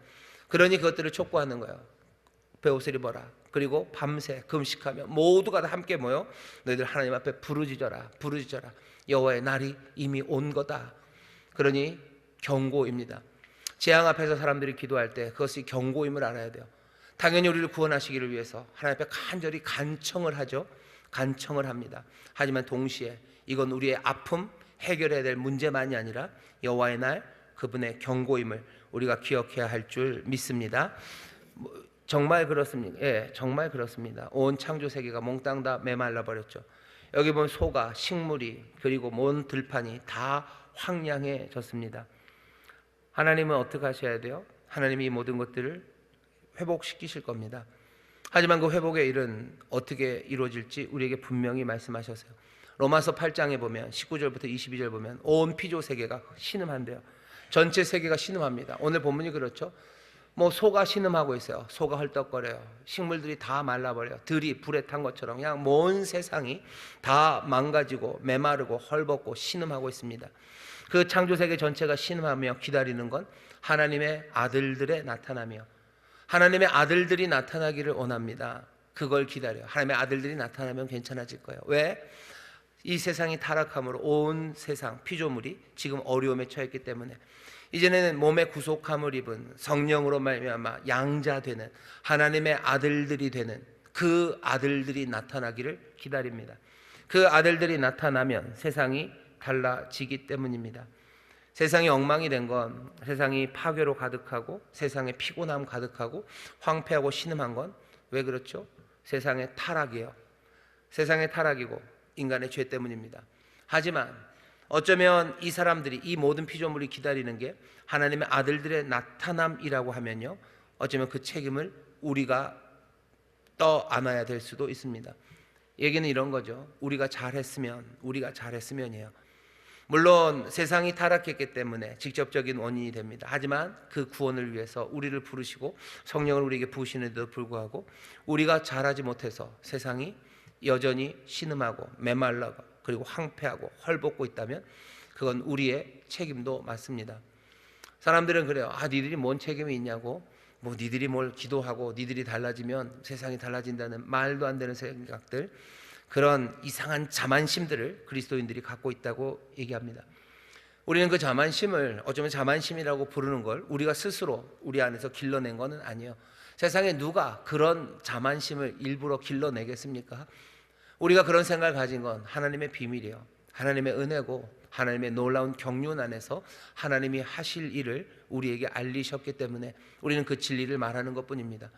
그러니 그것들을 촉구하는 거예요. 베옷을 입어라, 그리고 밤새 금식하며 모두가 다 함께 모여 너희들 하나님 앞에 부르짖어라 부르짖어라 여호와의 날이 이미 온 거다. 그러니 경고입니다. 재앙 앞에서 사람들이 기도할 때 그것이 경고임을 알아야 돼요. 당연히 우리를 구원하시기를 위해서 하나님 앞에 간절히 간청을 하죠. 간청을 합니다. 하지만 동시에 이건 우리의 아픔 해결해야 될 문제만이 아니라 여호와의 날 그분의 경고임을 우리가 기억해야 할 줄 믿습니다. 정말 그렇습니다. 예, 정말 그렇습니다. 온 창조 세계가 몽땅 다 메말라 버렸죠. 여기 보면 소가 식물이 그리고 온 들판이 다 황량해졌습니다. 하나님은 어떻게 하셔야 돼요? 하나님이 이 모든 것들을 회복시키실 겁니다. 하지만 그 회복의 일은 어떻게 이루어질지 우리에게 분명히 말씀하셨어요. 로마서 8장에 보면 19절부터 22절 보면 온 피조 세계가 신음한대요. 전체 세계가 신음합니다. 오늘 본문이 그렇죠. 뭐 소가 신음하고 있어요. 소가 헐떡거려요. 식물들이 다 말라버려요. 들이 불에 탄 것처럼 그냥 온 세상이 다 망가지고 메마르고 헐벗고 신음하고 있습니다. 그 창조세계 전체가 신음하며 기다리는 건 하나님의 아들들의 나타나며 하나님의 아들들이 나타나기를 원합니다. 그걸 기다려요. 하나님의 아들들이 나타나면 괜찮아질 거예요. 왜? 이 세상이 타락함으로 온 세상 피조물이 지금 어려움에 처했기 때문에 이제는 몸의 구속함을 입은 성령으로 말미암아 양자되는 하나님의 아들들이 되는 그 아들들이 나타나기를 기다립니다. 그 아들들이 나타나면 세상이 달라지기 때문입니다. 세상이 엉망이 된 건 세상이 파괴로 가득하고 세상에 피곤함 가득하고 황폐하고 신음한 건 왜 그렇죠? 세상의 타락이에요. 세상의 타락이고 인간의 죄 때문입니다. 하지만 어쩌면 이 사람들이 이 모든 피조물이 기다리는 게 하나님의 아들들의 나타남이라고 하면요, 어쩌면 그 책임을 우리가 떠안아야 될 수도 있습니다. 얘기는 이런 거죠. 우리가 잘했으면이에요. 물론 세상이 타락했기 때문에 직접적인 원인이 됩니다. 하지만 그 구원을 위해서 우리를 부르시고 성령을 우리에게 부으시는데도 불구하고 우리가 잘하지 못해서 세상이 여전히 신음하고 메말라고 그리고 황폐하고 헐벗고 있다면 그건 우리의 책임도 맞습니다. 사람들은 그래요. 니들이 뭔 책임이 있냐고, 뭐 니들이 뭘 기도하고 니들이 달라지면 세상이 달라진다는 말도 안 되는 생각들, 그런 이상한 자만심들을 그리스도인들이 갖고 있다고 얘기합니다. 우리는 그 자만심을 어쩌면 자만심이라고 부르는 걸 우리가 스스로 우리 안에서 길러낸 것은 아니에요. 세상에 누가 그런 자만심을 일부러 길러내겠습니까? 우리가 그런 생각을 가진 건 하나님의 비밀이에요. 하나님의 은혜고 하나님의 놀라운 경륜 안에서 하나님이 하실 일을 우리에게 알리셨기 때문에 우리는 그 진리를 말하는 것뿐입니다.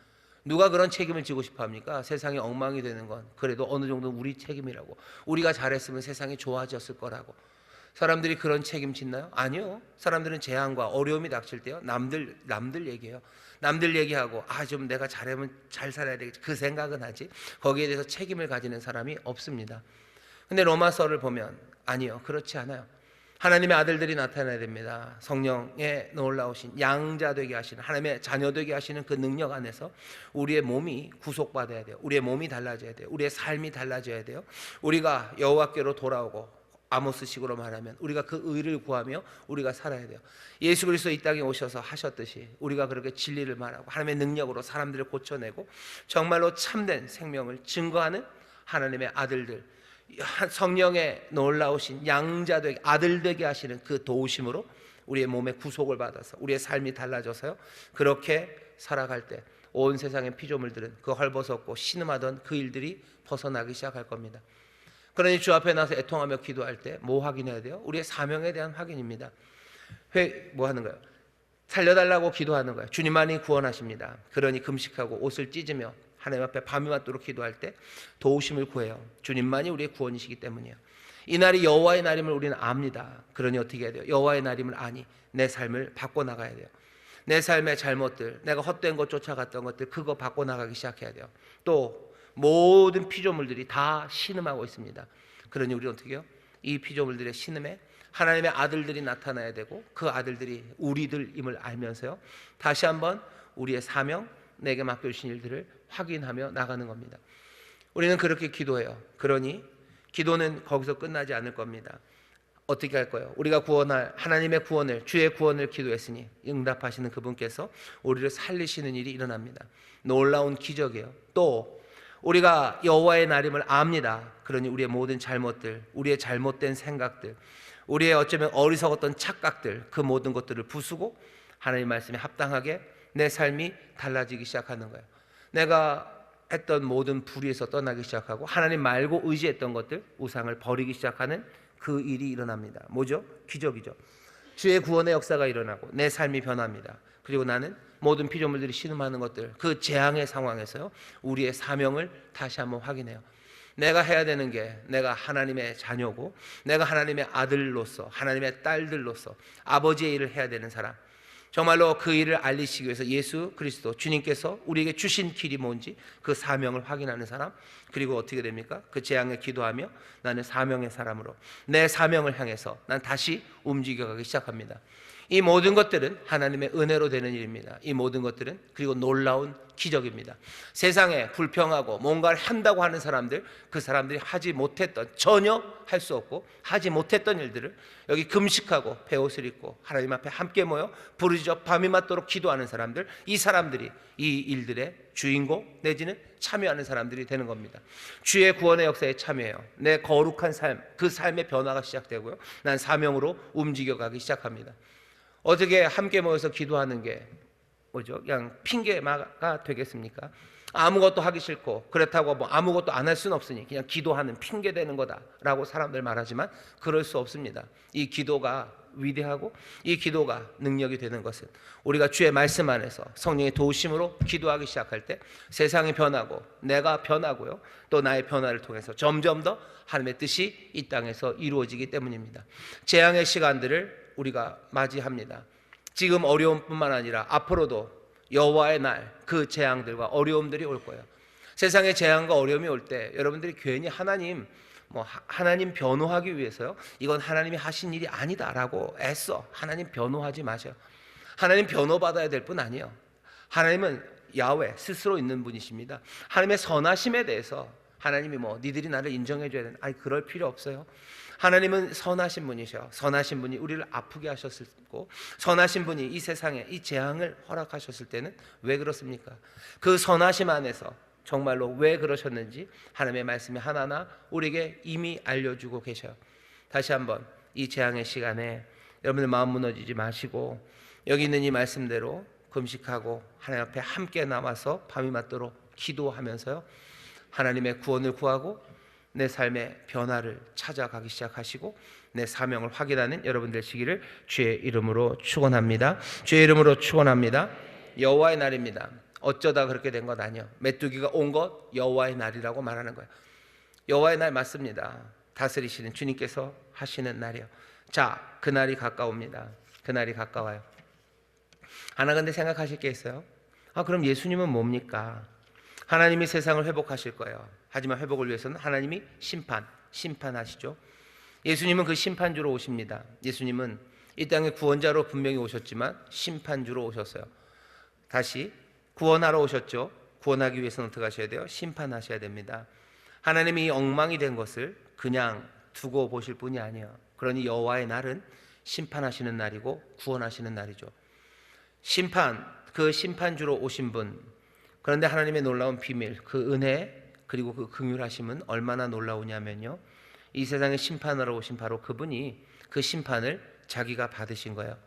누가 그런 책임을 지고 싶어 합니까? 세상이 엉망이 되는 건 그래도 어느 정도 우리 책임이라고, 우리가 잘했으면 세상이 좋아졌을 거라고. 사람들이 그런 책임 짓나요? 아니요. 사람들은 재앙과 어려움이 닥칠 때요, 남들 얘기해요. 남들 얘기하고 좀 내가 잘하면 잘 살아야 되겠지, 그 생각은 하지 거기에 대해서 책임을 가지는 사람이 없습니다. 근데 로마서를 보면 아니요, 그렇지 않아요. 하나님의 아들들이 나타나야 됩니다. 성령의 놀라우신 양자 되게 하시는, 하나님의 자녀 되게 하시는 그 능력 안에서 우리의 몸이 구속받아야 돼요. 우리의 몸이 달라져야 돼요. 우리의 삶이 달라져야 돼요. 우리가 여호와께로 돌아오고, 아모스식으로 말하면 우리가 그 의를 구하며 우리가 살아야 돼요. 예수 그리스도 이 땅에 오셔서 하셨듯이 우리가 그렇게 진리를 말하고 하나님의 능력으로 사람들을 고쳐내고 정말로 참된 생명을 증거하는 하나님의 아들들, 성령의 놀라우신 양자 되게 아들 되게 하시는 그 도우심으로 우리의 몸의 구속을 받아서 우리의 삶이 달라져서요, 그렇게 살아갈 때 온 세상의 피조물들은 그 헐벗었고 신음하던 그 일들이 벗어나기 시작할 겁니다. 그러니 주 앞에 나서 애통하며 기도할 때 뭐 확인해야 돼요? 우리의 사명에 대한 확인입니다. 뭐 하는 거예요? 살려달라고 기도하는 거예요. 주님만이 구원하십니다. 그러니 금식하고 옷을 찢으며 하나님 앞에 밤이 맞도록 기도할 때 도우심을 구해요. 주님만이 우리의 구원이시기 때문이에요. 이 날이 여호와의 날임을 우리는 압니다. 그러니 어떻게 해야 돼요? 여호와의 날임을 아니 내 삶을 바꿔나가야 돼요. 내 삶의 잘못들, 내가 헛된 것 쫓아갔던 것들, 그거 바꿔나가기 시작해야 돼요. 또 모든 피조물들이 다 신음하고 있습니다. 그러니 우리는 어떻게 해요? 이 피조물들의 신음에 하나님의 아들들이 나타나야 되고 그 아들들이 우리들임을 알면서요, 다시 한번 우리의 사명, 내게 맡겨주신 일들을 확인하며 나가는 겁니다. 우리는 그렇게 기도해요. 그러니 기도는 거기서 끝나지 않을 겁니다. 어떻게 할 거예요? 우리가 구원할 하나님의 구원을, 주의 구원을 기도했으니 응답하시는 그분께서 우리를 살리시는 일이 일어납니다. 놀라운 기적이에요. 또 우리가 여호와의 날임을 압니다. 그러니 우리의 모든 잘못들, 우리의 잘못된 생각들, 우리의 어쩌면 어리석었던 착각들, 그 모든 것들을 부수고 하나님 말씀에 합당하게 내 삶이 달라지기 시작하는 거예요. 내가 했던 모든 불의에서 떠나기 시작하고 하나님 말고 의지했던 것들, 우상을 버리기 시작하는 그 일이 일어납니다. 뭐죠? 기적이죠. 주의 구원의 역사가 일어나고 내 삶이 변합니다. 그리고 나는 모든 피조물들이 신음하는 것들, 그 재앙의 상황에서요, 우리의 사명을 다시 한번 확인해요. 내가 해야 되는 게, 내가 하나님의 자녀고 내가 하나님의 아들로서, 하나님의 딸들로서 아버지의 일을 해야 되는 사람, 정말로 그 일을 알리시기 위해서 예수 그리스도 주님께서 우리에게 주신 길이 뭔지 그 사명을 확인하는 사람, 그리고 어떻게 됩니까? 그 재앙에 기도하며 나는 사명의 사람으로 내 사명을 향해서 난 다시 움직여가기 시작합니다. 이 모든 것들은 하나님의 은혜로 되는 일입니다. 이 모든 것들은 그리고 놀라운 기적입니다. 세상에 불평하고 뭔가를 한다고 하는 사람들, 그 사람들이 하지 못했던, 전혀 할 수 없고 하지 못했던 일들을 여기 금식하고 베옷을 입고 하나님 앞에 함께 모여 부르짖어 밤이 맞도록 기도하는 사람들, 이 사람들이 이 일들의 주인공 내지는 참여하는 사람들이 되는 겁니다. 주의 구원의 역사에 참여해요. 내 거룩한 삶, 그 삶의 변화가 시작되고요, 난 사명으로 움직여가기 시작합니다. 어떻게 함께 모여서 기도하는 게 뭐죠? 그냥 핑계가 되겠습니까? 아무것도 하기 싫고 그렇다고 뭐 아무것도 안 할 수는 없으니 그냥 기도하는 핑계 되는 거다라고 사람들 말하지만 그럴 수 없습니다. 이 기도가 위대하고 이 기도가 능력이 되는 것은 우리가 주의 말씀 안에서 성령의 도우심으로 기도하기 시작할 때 세상이 변하고 내가 변하고요, 또 나의 변화를 통해서 점점 더 하나님의 뜻이 이 땅에서 이루어지기 때문입니다. 재앙의 시간들을 우리가 맞이합니다. 지금 어려움뿐만 아니라 앞으로도 여호와의 날, 그 재앙들과 어려움들이 올 거예요. 세상의 재앙과 어려움이 올 때 여러분들이 괜히 하나님 변호하기 위해서요, 이건 하나님이 하신 일이 아니다라고 애써 하나님 변호하지 마세요. 하나님 변호받아야 될 분 아니에요. 하나님은 야훼 스스로 있는 분이십니다. 하나님의 선하심에 대해서 하나님이 니들이 나를 인정해 줘야 되는, 그럴 필요 없어요. 하나님은 선하신 분이셔. 선하신 분이 우리를 아프게 하셨고, 선하신 분이 이 세상에 이 재앙을 허락하셨을 때는 왜 그렇습니까? 그 선하심 안에서 정말로 왜 그러셨는지 하나님의 말씀이 하나하나 우리에게 이미 알려주고 계셔요. 다시 한번 이 재앙의 시간에 여러분들 마음 무너지지 마시고 여기 있는 이 말씀대로 금식하고 하나님 앞에 함께 나와서 밤이 맞도록 기도하면서요, 하나님의 구원을 구하고 내 삶의 변화를 찾아가기 시작하시고 내 사명을 확인하는 여러분 되시기를 주의 이름으로 축원합니다. 주의 이름으로 축원합니다. 여호와의 날입니다. 어쩌다 그렇게 된 것 아니요, 메뚜기가 온 것 여호와의 날이라고 말하는 거예요. 여호와의 날 맞습니다. 다스리시는 주님께서 하시는 날이요. 자, 그날이 가까웁니다. 그날이 가까워요. 하나 근데 생각하실 게 있어요. 그럼 예수님은 뭡니까? 하나님이 세상을 회복하실 거예요. 하지만 회복을 위해서는 하나님이 심판하시죠. 예수님은 그 심판주로 오십니다. 예수님은 이 땅의 구원자로 분명히 오셨지만 심판주로 오셨어요. 다시 구원하러 오셨죠. 구원하기 위해서는 어떻게 하셔야 돼요? 심판하셔야 됩니다. 하나님이 이 엉망이 된 것을 그냥 두고 보실 분이 아니에요. 그러니 여호와의 날은 심판하시는 날이고 구원하시는 날이죠. 그 심판주로 오신 분, 그런데 하나님의 놀라운 비밀, 그 은혜 그리고 그 긍휼하심은 얼마나 놀라우냐면요, 이 세상에 심판하러 오신 바로 그분이 그 심판을 자기가 받으신 거예요.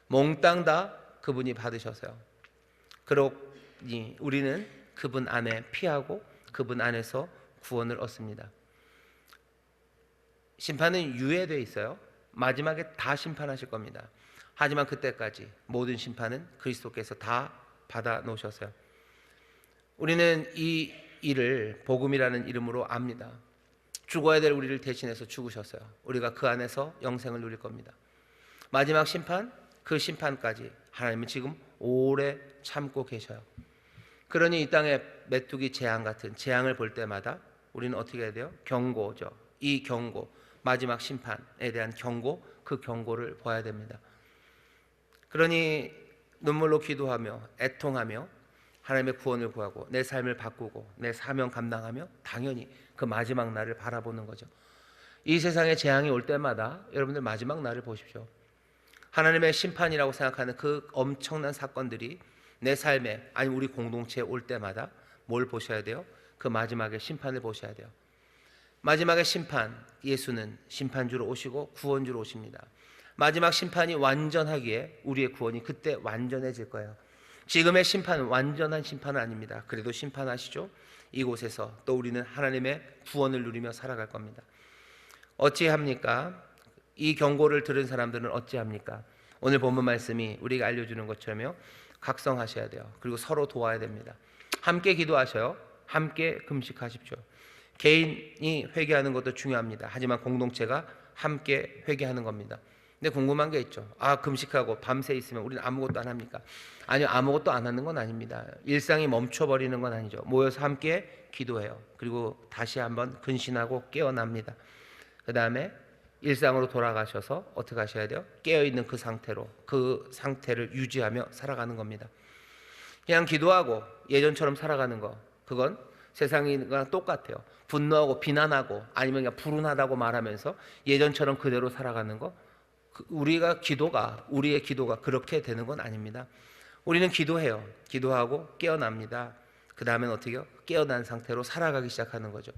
몽땅 다 그분이 받으셔서요. 그러니 우리는 그분 안에 피하고 그분 안에서 구원을 얻습니다. 심판은 유예되어 있어요. 마지막에 다 심판하실 겁니다. 하지만 그때까지 모든 심판은 그리스도께서 다 받아 놓으셨어요. 우리는 이 일을 복음이라는 이름으로 압니다. 죽어야 될 우리를 대신해서 죽으셨어요. 우리가 그 안에서 영생을 누릴 겁니다. 마지막 심판, 그 심판까지 하나님은 지금 오래 참고 계셔요. 그러니 이 땅에 메뚜기 재앙 같은 재앙을 볼 때마다 우리는 어떻게 해야 돼요? 경고죠. 이 경고, 마지막 심판에 대한 경고, 그 경고를 봐야 됩니다. 그러니 눈물로 기도하며 애통하며 하나님의 구원을 구하고 내 삶을 바꾸고 내 사명 감당하며 당연히 그 마지막 날을 바라보는 거죠. 이 세상에 재앙이 올 때마다 여러분들 마지막 날을 보십시오. 하나님의 심판이라고 생각하는 그 엄청난 사건들이 내 삶에, 아니 우리 공동체에 올 때마다 뭘 보셔야 돼요? 그 마지막에 심판을 보셔야 돼요. 마지막의 심판, 예수는 심판주로 오시고 구원주로 오십니다. 마지막 심판이 완전하기에 우리의 구원이 그때 완전해질 거예요. 지금의 심판은 완전한 심판은 아닙니다. 그래도 심판하시죠. 이곳에서 또 우리는 하나님의 구원을 누리며 살아갈 겁니다. 어찌합니까? 이 경고를 들은 사람들은 어찌합니까? 오늘 본문 말씀이 우리가 알려주는 것처럼요, 각성하셔야 돼요. 그리고 서로 도와야 됩니다. 함께 기도하셔요. 함께 금식하십시오. 개인이 회개하는 것도 중요합니다. 하지만 공동체가 함께 회개하는 겁니다. 근데 궁금한 게 있죠. 금식하고 밤새 있으면 우리는 아무것도 안 합니까? 아니요, 아무것도 안 하는 건 아닙니다. 일상이 멈춰버리는 건 아니죠. 모여서 함께 기도해요. 그리고 다시 한번 근신하고 깨어납니다. 그 다음에 일상으로 돌아가셔서 어떻게 하셔야 돼요? 깨어있는 그 상태로, 그 상태를 유지하며 살아가는 겁니다. 그냥 기도하고 예전처럼 살아가는 거, 그건 세상이랑 똑같아요. 분노하고 비난하고 아니면 그냥 불운하다고 말하면서 예전처럼 그대로 살아가는 거, 우리의 기도가 그렇게 되는 건 아닙니다. 우리는 기도해요. 기도하고 깨어납니다. 그 다음엔 어떻게 해요? 깨어난 상태로 살아가기 시작하는 거죠.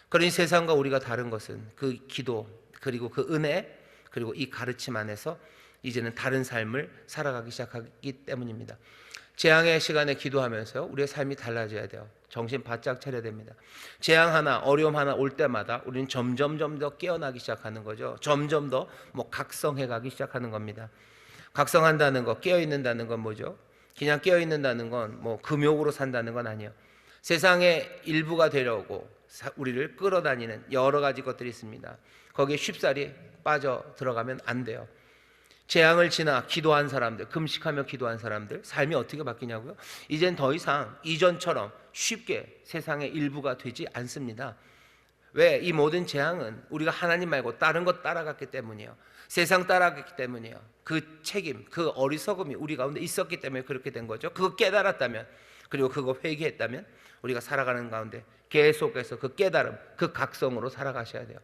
그러니 세상과 우리가 다른 것은 그 기도, 그리고 그 은혜, 그리고 이 가르침 안에서 이제는 다른 삶을 살아가기 시작하기 때문입니다. 재앙의 시간에 기도하면서 우리의 삶이 달라져야 돼요. 정신 바짝 차려야 됩니다. 재앙 하나, 어려움 하나 올 때마다 우리는 점점 더 깨어나기 시작하는 거죠. 점점 더 각성해 가기 시작하는 겁니다. 각성한다는 거, 깨어있는다는 건 뭐죠? 그냥 깨어있는다는 건 금욕으로 산다는 건 아니에요. 세상의 일부가 되려고 우리를 끌어다니는 여러 가지 것들이 있습니다. 거기에 쉽사리 빠져 들어가면 안 돼요. 재앙을 지나 기도한 사람들, 금식하며 기도한 사람들 삶이 어떻게 바뀌냐고요? 이젠 더 이상 이전처럼 쉽게 세상의 일부가 되지 않습니다. 왜? 이 모든 재앙은 우리가 하나님 말고 다른 것 따라갔기 때문이에요. 세상 따라갔기 때문이에요. 그 책임, 그 어리석음이 우리 가운데 있었기 때문에 그렇게 된 거죠. 그거 깨달았다면, 그리고 그거 회개했다면 우리가 살아가는 가운데 계속해서 그 깨달음, 그 각성으로 살아가셔야 돼요.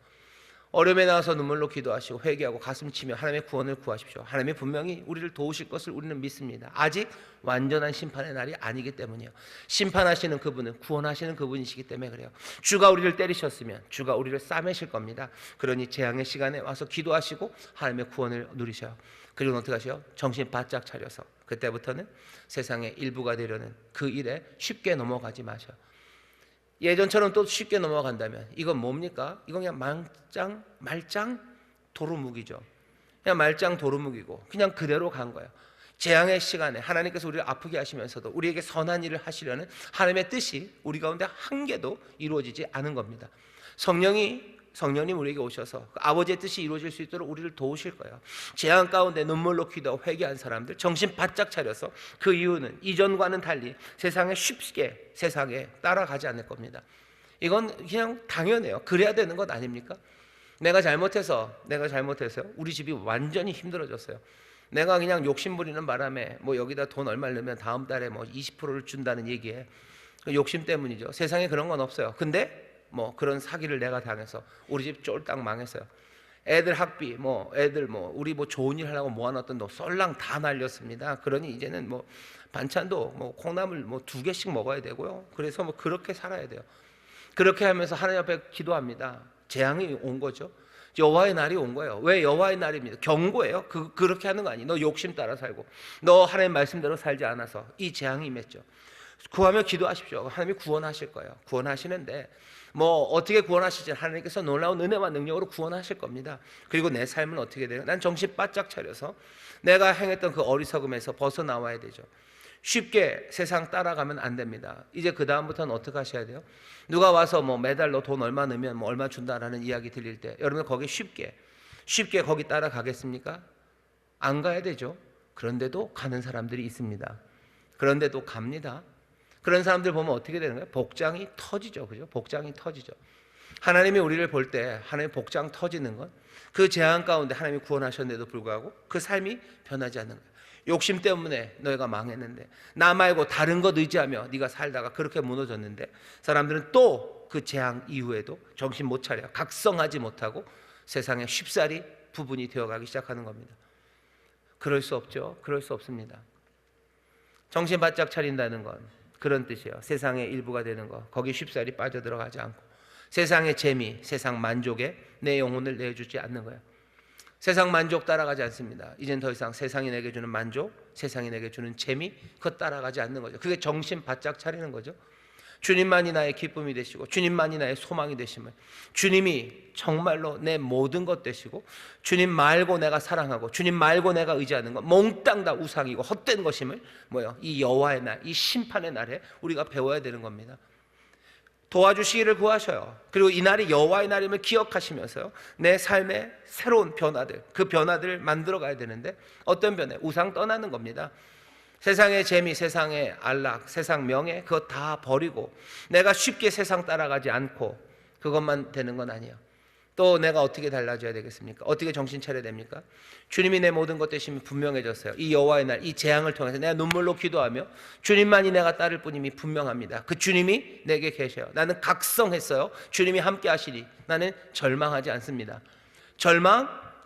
어려움에 나와서 눈물로 기도하시고 회개하고 가슴치며 하나님의 구원을 구하십시오. 하나님이 분명히 우리를 도우실 것을 우리는 믿습니다. 아직 완전한 심판의 날이 아니기 때문이에요. 심판하시는 그분은 구원하시는 그분이시기 때문에 그래요. 주가 우리를 때리셨으면 주가 우리를 싸매실 겁니다. 그러니 재앙의 시간에 와서 기도하시고 하나님의 구원을 누리셔요. 그리고 어떻게 하셔요? 정신 바짝 차려서 그때부터는 세상의 일부가 되려는 그 일에 쉽게 넘어가지 마셔요. 예전처럼 또 쉽게 넘어간다면 이건 뭡니까? 이건 그냥 말짱 도루묵이죠. 그냥 말짱 도루묵이고 그냥 그대로 간 거예요. 재앙의 시간에 하나님께서 우리를 아프게 하시면서도 우리에게 선한 일을 하시려는 하나님의 뜻이 우리 가운데 한 개도 이루어지지 않은 겁니다. 성령님 우리에게 오셔서 그 아버지의 뜻이 이루어질 수 있도록 우리를 도우실 거예요. 재앙 가운데 눈물로 기도하고 회개한 사람들 정신 바짝 차려서 그 이유는 이전과는 달리 쉽게 세상에 따라가지 않을 겁니다. 이건 그냥 당연해요. 그래야 되는 것 아닙니까? 내가 잘못해서 우리 집이 완전히 힘들어졌어요. 내가 그냥 욕심 부리는 바람에 여기다 돈 얼마를 넣으면 다음 달에 20%를 준다는 얘기에 욕심 때문이죠. 세상에 그런 건 없어요. 근데 그런 사기를 내가 당해서 우리 집 쫄딱 망했어요. 애들 학비 우리 좋은 일 하려고 모아놨던 돈 썰랑 다 날렸습니다. 그러니 이제는 반찬도 콩나물 2개씩 먹어야 되고요. 그래서 그렇게 살아야 돼요. 그렇게 하면서 하나님 앞에 기도합니다. 재앙이 온 거죠. 여호와의 날이 온 거예요. 왜 여호와의 날입니다. 경고예요. 그렇게 하는 거 아니에요. 너 욕심 따라 살고 너 하나님 말씀대로 살지 않아서 이 재앙이 임했죠. 구하며 기도하십시오. 하나님이 구원하실 거예요. 구원하시는데 어떻게 구원하시지? 하나님께서 놀라운 은혜와 능력으로 구원하실 겁니다. 그리고 내 삶은 어떻게 돼요? 난 정신 바짝 차려서 내가 행했던 그 어리석음에서 벗어나와야 되죠. 쉽게 세상 따라가면 안 됩니다. 이제 그 다음부터는 어떻게 하셔야 돼요? 누가 와서 매달 너 돈 얼마 넣으면 얼마 준다라는 이야기 들릴 때 여러분 거기 쉽게 거기 따라가겠습니까? 안 가야 되죠. 그런데도 가는 사람들이 있습니다. 그런데도 갑니다. 그런 사람들 보면 어떻게 되는 거예요? 복장이 터지죠. 그죠? 복장이 터지죠. 하나님이 우리를 볼 때 하나님의 복장 터지는 건 그 재앙 가운데 하나님이 구원하셨는데도 불구하고 그 삶이 변하지 않는 거예요. 욕심 때문에 너희가 망했는데 나 말고 다른 것 의지하며 네가 살다가 그렇게 무너졌는데 사람들은 또 그 재앙 이후에도 정신 못 차려 각성하지 못하고 세상에 쉽사리 부분이 되어가기 시작하는 겁니다. 그럴 수 없죠. 그럴 수 없습니다. 정신 바짝 차린다는 건 그런 뜻이에요. 세상의 일부가 되는 거, 거기 쉽사리 빠져들어가지 않고 세상의 재미, 세상 만족에 내 영혼을 내주지 않는 거예요. 세상 만족 따라가지 않습니다. 이젠 더 이상 세상이 내게 주는 만족, 세상이 내게 주는 재미, 그것 따라가지 않는 거죠. 그게 정신 바짝 차리는 거죠. 주님만이 나의 기쁨이 되시고 주님만이 나의 소망이 되시면, 주님이 정말로 내 모든 것 되시고 주님 말고 내가 사랑하고 주님 말고 내가 의지하는 것 몽땅 다 우상이고 헛된 것임을 이 여호와의 날, 이 심판의 날에 우리가 배워야 되는 겁니다. 도와주시기를 구하셔요. 그리고 이 날이 여호와의 날임을 기억하시면서요, 내 삶의 새로운 변화들, 그 변화들을 만들어 가야 되는데 어떤 변화? 우상 떠나는 겁니다. 세상의 재미, 세상의 안락, 세상 명예, 그거 다 버리고 내가 쉽게 세상 따라가지 않고 그것만 되는 건 아니에요. 또 내가 어떻게 달라져야 되겠습니까? 어떻게 정신 차려야 됩니까? 주님이 내 모든 것 되심이 분명해졌어요. 이 여호와의 날, 이 재앙을 통해서 내가 눈물로 기도하며 주님만이 내가 따를 뿐임이 분명합니다. 그 주님이 내게 계셔요. 나는 각성했어요. 주님이 함께 하시리. 나는 절망하지 않습니다.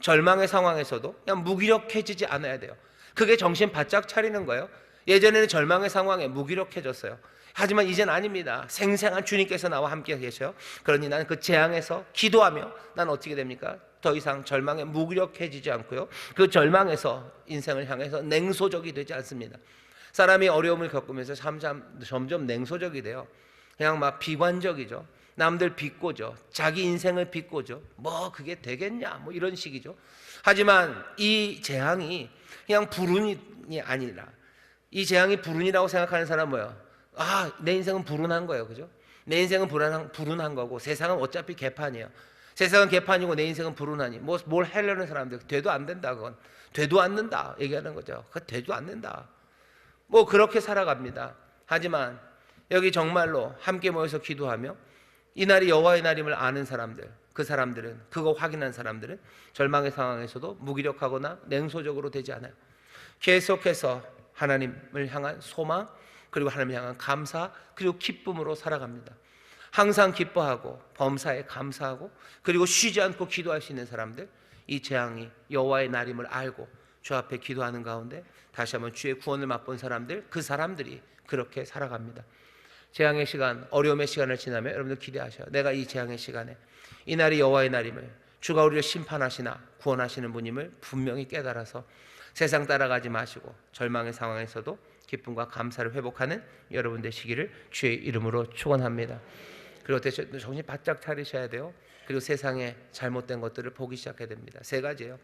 절망의 상황에서도 그냥 무기력해지지 않아야 돼요. 그게 정신 바짝 차리는 거예요. 예전에는 절망의 상황에 무기력해졌어요. 하지만 이젠 아닙니다. 생생한 주님께서 나와 함께 계셔요. 그러니 나는 그 재앙에서 기도하며 나는 어떻게 됩니까? 더 이상 절망에 무기력해지지 않고요, 그 절망에서 인생을 향해서 냉소적이 되지 않습니다. 사람이 어려움을 겪으면서 점점 냉소적이 돼요. 그냥 막 비관적이죠. 남들 비꼬죠. 자기 인생을 비꼬죠. 뭐 그게 되겠냐, 뭐 이런 식이죠. 하지만 이 재앙이 그냥 불운이 아니라, 이 재앙이 불운이라고 생각하는 사람은 뭐예요? 내 인생은 불운한 거예요. 그죠? 내 인생은 불운한 거고 세상은 어차피 개판이에요. 세상은 개판이고 내 인생은 불운하니 뭘 하려는 사람들, 돼도 안 된다. 그건 돼도 않는다 얘기하는 거죠. 그건 돼도 않는다. 그렇게 살아갑니다. 하지만 여기 정말로 함께 모여서 기도하며 이 날이 여호와의 날임을 아는 사람들, 그 사람들은, 그거 확인한 사람들은 절망의 상황에서도 무기력하거나 냉소적으로 되지 않아요. 계속해서 하나님을 향한 소망, 그리고 하나님을 향한 감사, 그리고 기쁨으로 살아갑니다. 항상 기뻐하고 범사에 감사하고 그리고 쉬지 않고 기도할 수 있는 사람들, 이 재앙이 여호와의 날임을 알고 주 앞에 기도하는 가운데 다시 한번 주의 구원을 맛본 사람들, 그 사람들이 그렇게 살아갑니다. 재앙의 시간, 어려움의 시간을 지나면 여러분들 기대하셔요. 내가 이 재앙의 시간에 이 날이 여호와의 날임을, 주가 우리를 심판하시나 구원하시는 분임을 분명히 깨달아서 세상 따라가지 마시고 절망의 상황에서도 기쁨과 감사를 회복하는 여러분 되시기를 주의 이름으로 축원합니다. 그리고 정신 바짝 차리셔야 돼요. 그리고 세상에 잘못된 것들을 보기 시작해야 됩니다. 세 가지예요.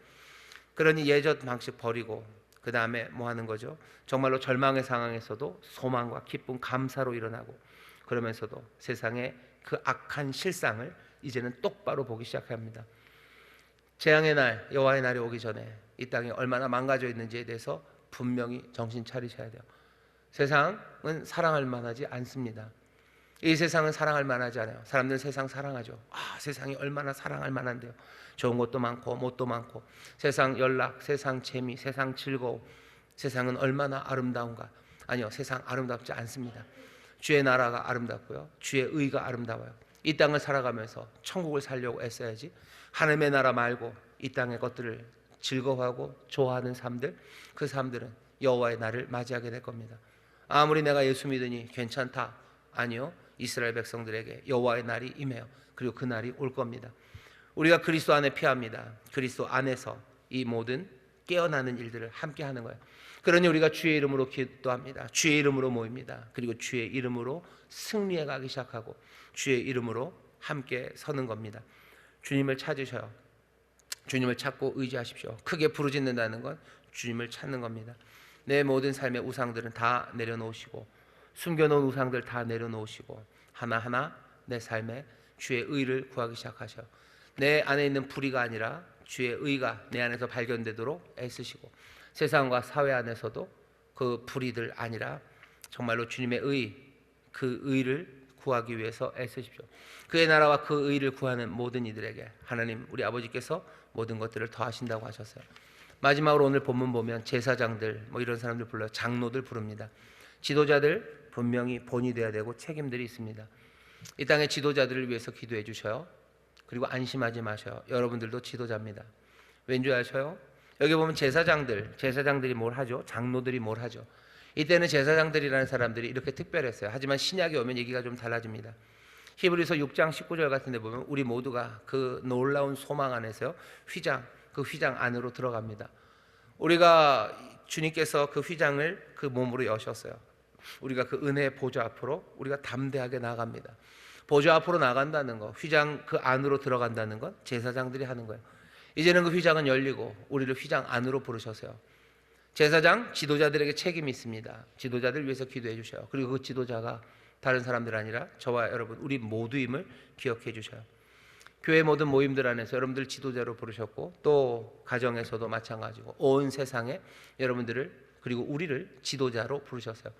그러니 예전 방식 버리고 그 다음에 뭐 하는 거죠? 정말로 절망의 상황에서도 소망과 기쁨, 감사로 일어나고, 그러면서도 세상의 그 악한 실상을 이제는 똑바로 보기 시작해야 합니다. 재앙의 날, 여호와의 날이 오기 전에 이 땅이 얼마나 망가져 있는지에 대해서 분명히 정신 차리셔야 돼요. 세상은 사랑할 만하지 않습니다. 이 세상은 사랑할 만하지 않아요. 사람들은 세상 사랑하죠. 세상이 얼마나 사랑할 만한데요. 좋은 것도 많고 못도 많고, 세상 연락, 세상 재미, 세상 즐거움, 세상은 얼마나 아름다운가. 아니요, 세상 아름답지 않습니다. 주의 나라가 아름답고요, 주의 의가 아름다워요. 이 땅을 살아가면서 천국을 살려고 애써야지, 하나님의 나라 말고 이 땅의 것들을 즐거워하고 좋아하는 삶들, 그 삶들은 여호와의 날을 맞이하게 될 겁니다. 아무리 내가 예수 믿으니 괜찮다, 아니요, 이스라엘 백성들에게 여호와의 날이 임해요. 그리고 그 날이 올 겁니다. 우리가 그리스도 안에 피합니다. 그리스도 안에서 이 모든 깨어나는 일들을 함께 하는 거예요. 그러니 우리가 주의 이름으로 기도합니다. 주의 이름으로 모입니다. 그리고 주의 이름으로 승리해 가기 시작하고 주의 이름으로 함께 서는 겁니다. 주님을 찾으셔요. 주님을 찾고 의지하십시오. 크게 부르짖는다는 건 주님을 찾는 겁니다. 내 모든 삶의 우상들은 다 내려놓으시고, 숨겨놓은 우상들 다 내려놓으시고, 하나하나 내 삶에 주의 의를 구하기 시작하셔. 내 안에 있는 불의가 아니라 주의 의가 내 안에서 발견되도록 애쓰시고, 세상과 사회 안에서도 그 불의들 아니라 정말로 주님의 의, 그 의를 구하기 위해서 애쓰십시오. 그의 나라와 그 의를 구하는 모든 이들에게 하나님 우리 아버지께서 모든 것들을 더하신다고 하셨어요. 마지막으로 오늘 본문 보면 제사장들, 이런 사람들 불러요. 장로들 부릅니다. 지도자들 분명히 본이 되어야 되고 책임들이 있습니다. 이 땅의 지도자들을 위해서 기도해 주셔요. 그리고 안심하지 마셔요. 여러분들도 지도자입니다. 왠지 아셔요? 여기 보면 제사장들이 뭘 하죠? 장로들이 뭘 하죠? 이때는 제사장들이라는 사람들이 이렇게 특별했어요. 하지만 신약에 오면 얘기가 좀 달라집니다. 히브리서 6장 19절 같은 데 보면 우리 모두가 그 놀라운 소망 안에서요, 그 휘장 안으로 들어갑니다. 우리가 주님께서 그 휘장을 그 몸으로 여셨어요. 우리가 그 은혜의 보좌 앞으로 우리가 담대하게 나갑니다. 보좌 앞으로 나간다는 거, 휘장 그 안으로 들어간다는 건 제사장들이 하는 거예요. 이제는 그 휘장은 열리고 우리를 휘장 안으로 부르셔서요. 제사장, 지도자들에게 책임이 있습니다. 지도자들 위해서 기도해 주셔요. 그리고 그 지도자가 다른 사람들 아니라 저와 여러분 우리 모두임을 기억해 주셔요. 교회 모든 모임들 안에서 여러분들 지도자로 부르셨고 또 가정에서도 마찬가지고 온 세상에 여러분들을 그리고 우리를 지도자로 부르셨어요.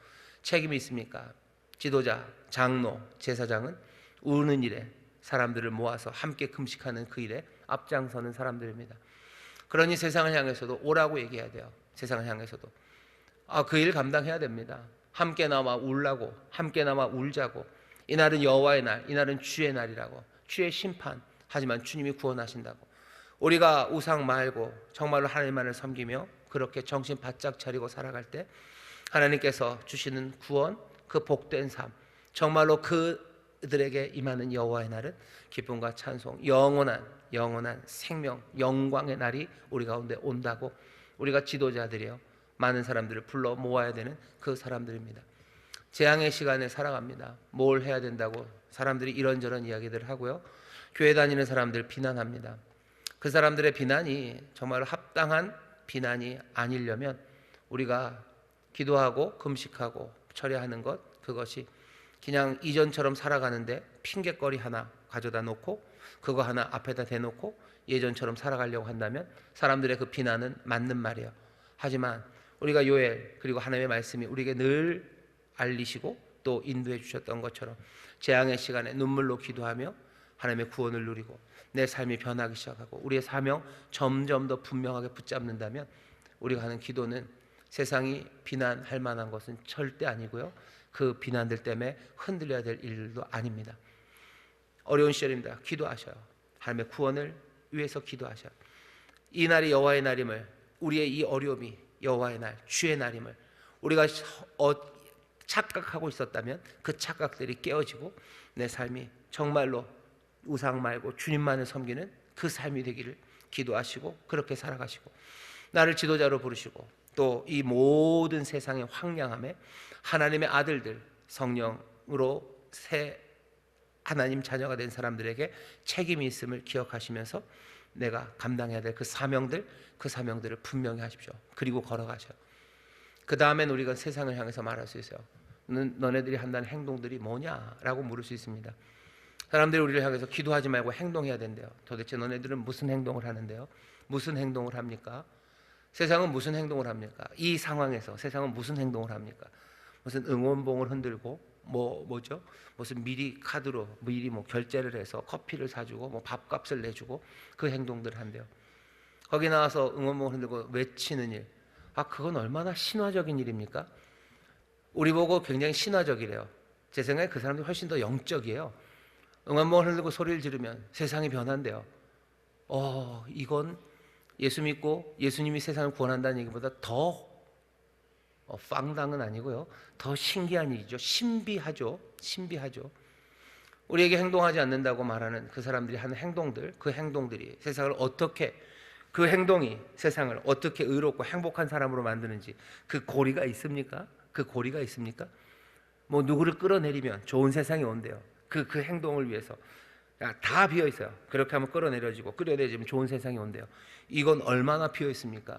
책임이 있습니까? 지도자, 장로, 제사장은 우는 일에 사람들을 모아서 함께 금식하는 그 일에 앞장서는 사람들입니다. 그러니 세상을 향해서도 오라고 얘기해야 돼요. 세상을 향해서도 그 일 감당해야 됩니다. 함께 나와 울라고, 함께 나와 울자고. 이날은 여호와의 날, 이날은 주의 날이라고. 주의 심판, 하지만 주님이 구원하신다고. 우리가 우상 말고 정말로 하나님만을 섬기며 그렇게 정신 바짝 차리고 살아갈 때 하나님께서 주시는 구원, 그 복된 삶, 정말로 그들에게 임하는 여호와의 날은 기쁨과 찬송, 영원한 생명, 영광의 날이 우리 가운데 온다고. 우리가 지도자들이요, 많은 사람들을 불러 모아야 되는 그 사람들입니다. 재앙의 시간에 살아갑니다. 뭘 해야 된다고 사람들이 이런저런 이야기들을 하고요, 교회 다니는 사람들 비난합니다. 그 사람들의 비난이 정말 합당한 비난이 아니려면 우리가 기도하고 금식하고 철야하는 것, 그것이 그냥 이전처럼 살아가는데 핑계거리 하나 가져다 놓고 그거 하나 앞에다 대놓고 예전처럼 살아가려고 한다면 사람들의 그 비난은 맞는 말이에요. 하지만 우리가 요엘 그리고 하나님의 말씀이 우리에게 늘 알리시고 또 인도해 주셨던 것처럼 재앙의 시간에 눈물로 기도하며 하나님의 구원을 누리고 내 삶이 변하기 시작하고 우리의 사명 점점 더 분명하게 붙잡는다면 우리가 하는 기도는 세상이 비난할 만한 것은 절대 아니고요, 그 비난들 때문에 흔들려야 될 일도 아닙니다. 어려운 시절입니다. 기도하셔요. 하나님의 구원을 위해서 기도하셔요. 이 날이 여호와의 날임을, 우리의 이 어려움이 여호와의 날, 주의 날임을 우리가 착각하고 있었다면 그 착각들이 깨어지고 내 삶이 정말로 우상 말고 주님만을 섬기는 그 삶이 되기를 기도하시고 그렇게 살아가시고 나를 지도자로 부르시고 또 이 모든 세상의 황량함에 하나님의 아들들, 성령으로 새 하나님 자녀가 된 사람들에게 책임이 있음을 기억하시면서 내가 감당해야 될 그 사명들을 분명히 하십시오. 그리고 걸어가셔. 그 다음엔 우리가 세상을 향해서 말할 수 있어요. 너네들이 한다는 행동들이 뭐냐라고 물을 수 있습니다. 사람들이 우리를 향해서 기도하지 말고 행동해야 된대요. 도대체 너네들은 무슨 행동을 하는데요? 무슨 행동을 합니까? 세상은 무슨 행동을 합니까? 이 상황에서 세상은 무슨 행동을 합니까? 무슨 응원봉을 흔들고 뭐죠? 무슨 미리 카드로 미리 결제를 해서 커피를 사주고 밥값을 내주고 그 행동들을 한대요. 거기 나와서 응원봉을 흔들고 외치는 일, 그건 얼마나 신화적인 일입니까? 우리 보고 굉장히 신화적이래요. 제 생각에 그 사람들이 훨씬 더 영적이에요. 응원봉을 흔들고 소리를 지르면 세상이 변한대요. 이건 예수 믿고 예수님이 세상을 구원한다는 얘기보다 더 빵당은 아니고요, 더 신기한 일이죠. 신비하죠. 우리에게 행동하지 않는다고 말하는 그 사람들이 하는 행동들, 그 행동들이 세상을 어떻게, 그 행동이 세상을 어떻게 의롭고 행복한 사람으로 만드는지 그 고리가 있습니까? 누구를 끌어내리면 좋은 세상이 온대요. 그 행동을 위해서 다 비어 있어요. 그렇게 하면 끌어내려지면 좋은 세상이 온대요. 이건 얼마나 비어 있습니까?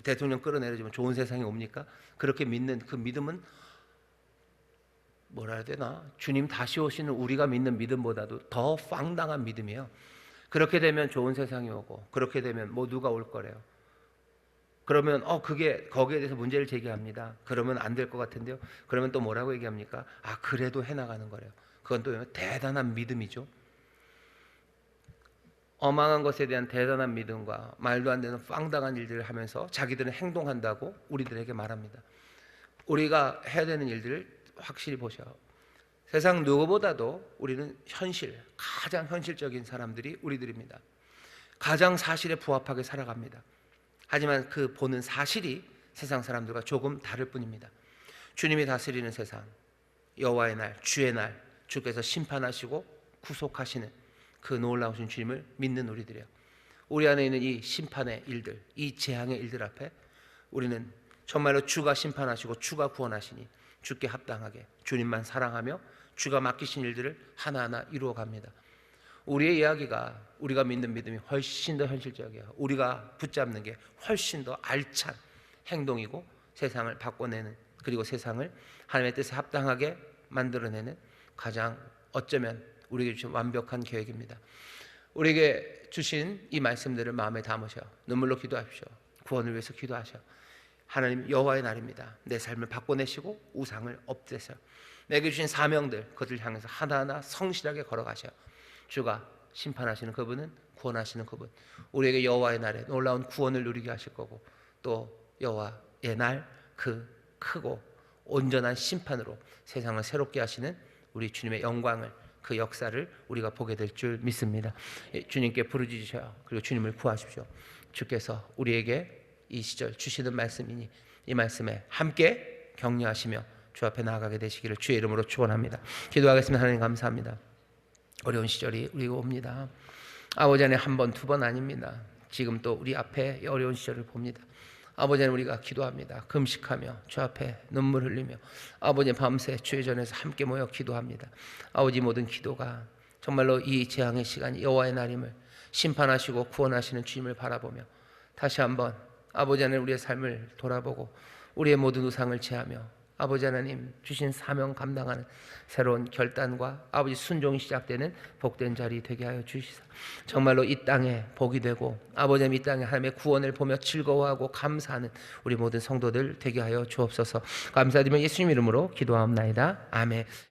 대통령 끌어내려지면 좋은 세상이 옵니까? 그렇게 믿는 그 믿음은 뭐라 해야 되나? 주님 다시 오시는 우리가 믿는 믿음보다도 더 황당한 믿음이에요. 그렇게 되면 좋은 세상이 오고 그렇게 되면 누가 올 거래요. 그러면 거기에 대해서 문제를 제기합니다. 그러면 안 될 것 같은데요. 그러면 또 뭐라고 얘기합니까? 그래도 해나가는 거래요. 그건 또 대단한 믿음이죠. 어망한 것에 대한 대단한 믿음과 말도 안 되는 황당한 일들을 하면서 자기들은 행동한다고 우리들에게 말합니다. 우리가 해야 되는 일들을 확실히 보셔. 세상 누구보다도 우리는 가장 현실적인 사람들이 우리들입니다. 가장 사실에 부합하게 살아갑니다. 하지만 그 보는 사실이 세상 사람들과 조금 다를 뿐입니다. 주님이 다스리는 세상, 여호와의 날, 주의 날, 주께서 심판하시고 구속하시는 그 놀라우신 주님을 믿는 우리들이요, 우리 안에 있는 이 심판의 일들, 이 재앙의 일들 앞에 우리는 정말로 주가 심판하시고 주가 구원하시니 주께 합당하게 주님만 사랑하며 주가 맡기신 일들을 하나하나 이루어갑니다. 우리의 이야기가, 우리가 믿는 믿음이 훨씬 더 현실적이에요. 우리가 붙잡는 게 훨씬 더 알찬 행동이고, 세상을 바꿔내는, 그리고 세상을 하나님의 뜻에 합당하게 만들어내는 가장 어쩌면 우리에게 주신 완벽한 계획입니다. 우리에게 주신 이 말씀들을 마음에 담으셔 눈물로 기도하십시오. 구원을 위해서 기도하셔. 하나님, 여호와의 날입니다. 내 삶을 바꿔내시고 우상을 없애서 내게 주신 사명들, 그것을 향해서 하나하나 성실하게 걸어가셔. 주가 심판하시는 그분은 구원하시는 그분, 우리에게 여호와의 날에 놀라운 구원을 누리게 하실 거고, 또 여호와의 날 그 크고 온전한 심판으로 세상을 새롭게 하시는 우리 주님의 영광을, 그 역사를 우리가 보게 될 줄 믿습니다. 주님께 부르짖으셔요. 그리고 주님을 구하십시오. 주께서 우리에게 이 시절 주시는 말씀이니 이 말씀에 함께 격려하시며 주 앞에 나아가게 되시기를 주의 이름으로 축원합니다. 기도하겠습니다. 하나님, 감사합니다. 어려운 시절이 우리가 옵니다. 아버지 안에 한 번, 두 번 아닙니다. 지금 또 우리 앞에 어려운 시절을 봅니다. 아버지 안에 우리가 기도합니다. 금식하며 주 앞에 눈물 흘리며 아버지 밤새 주의 전에서 함께 모여 기도합니다. 아버지, 모든 기도가 정말로 이 재앙의 시간이 여호와의 날임을, 심판하시고 구원하시는 주님을 바라보며 다시 한번 아버지 하나님 우리의 삶을 돌아보고 우리의 모든 우상을 제하며 아버지 하나님 주신 사명 감당하는 새로운 결단과 아버지 순종이 시작되는 복된 자리 되게 하여 주시사, 정말로 이 땅에 복이 되고 아버지 하나님 이 땅에 하나님의 구원을 보며 즐거워하고 감사하는 우리 모든 성도들 되게 하여 주옵소서. 감사드리며 예수님 이름으로 기도하옵나이다. 아멘.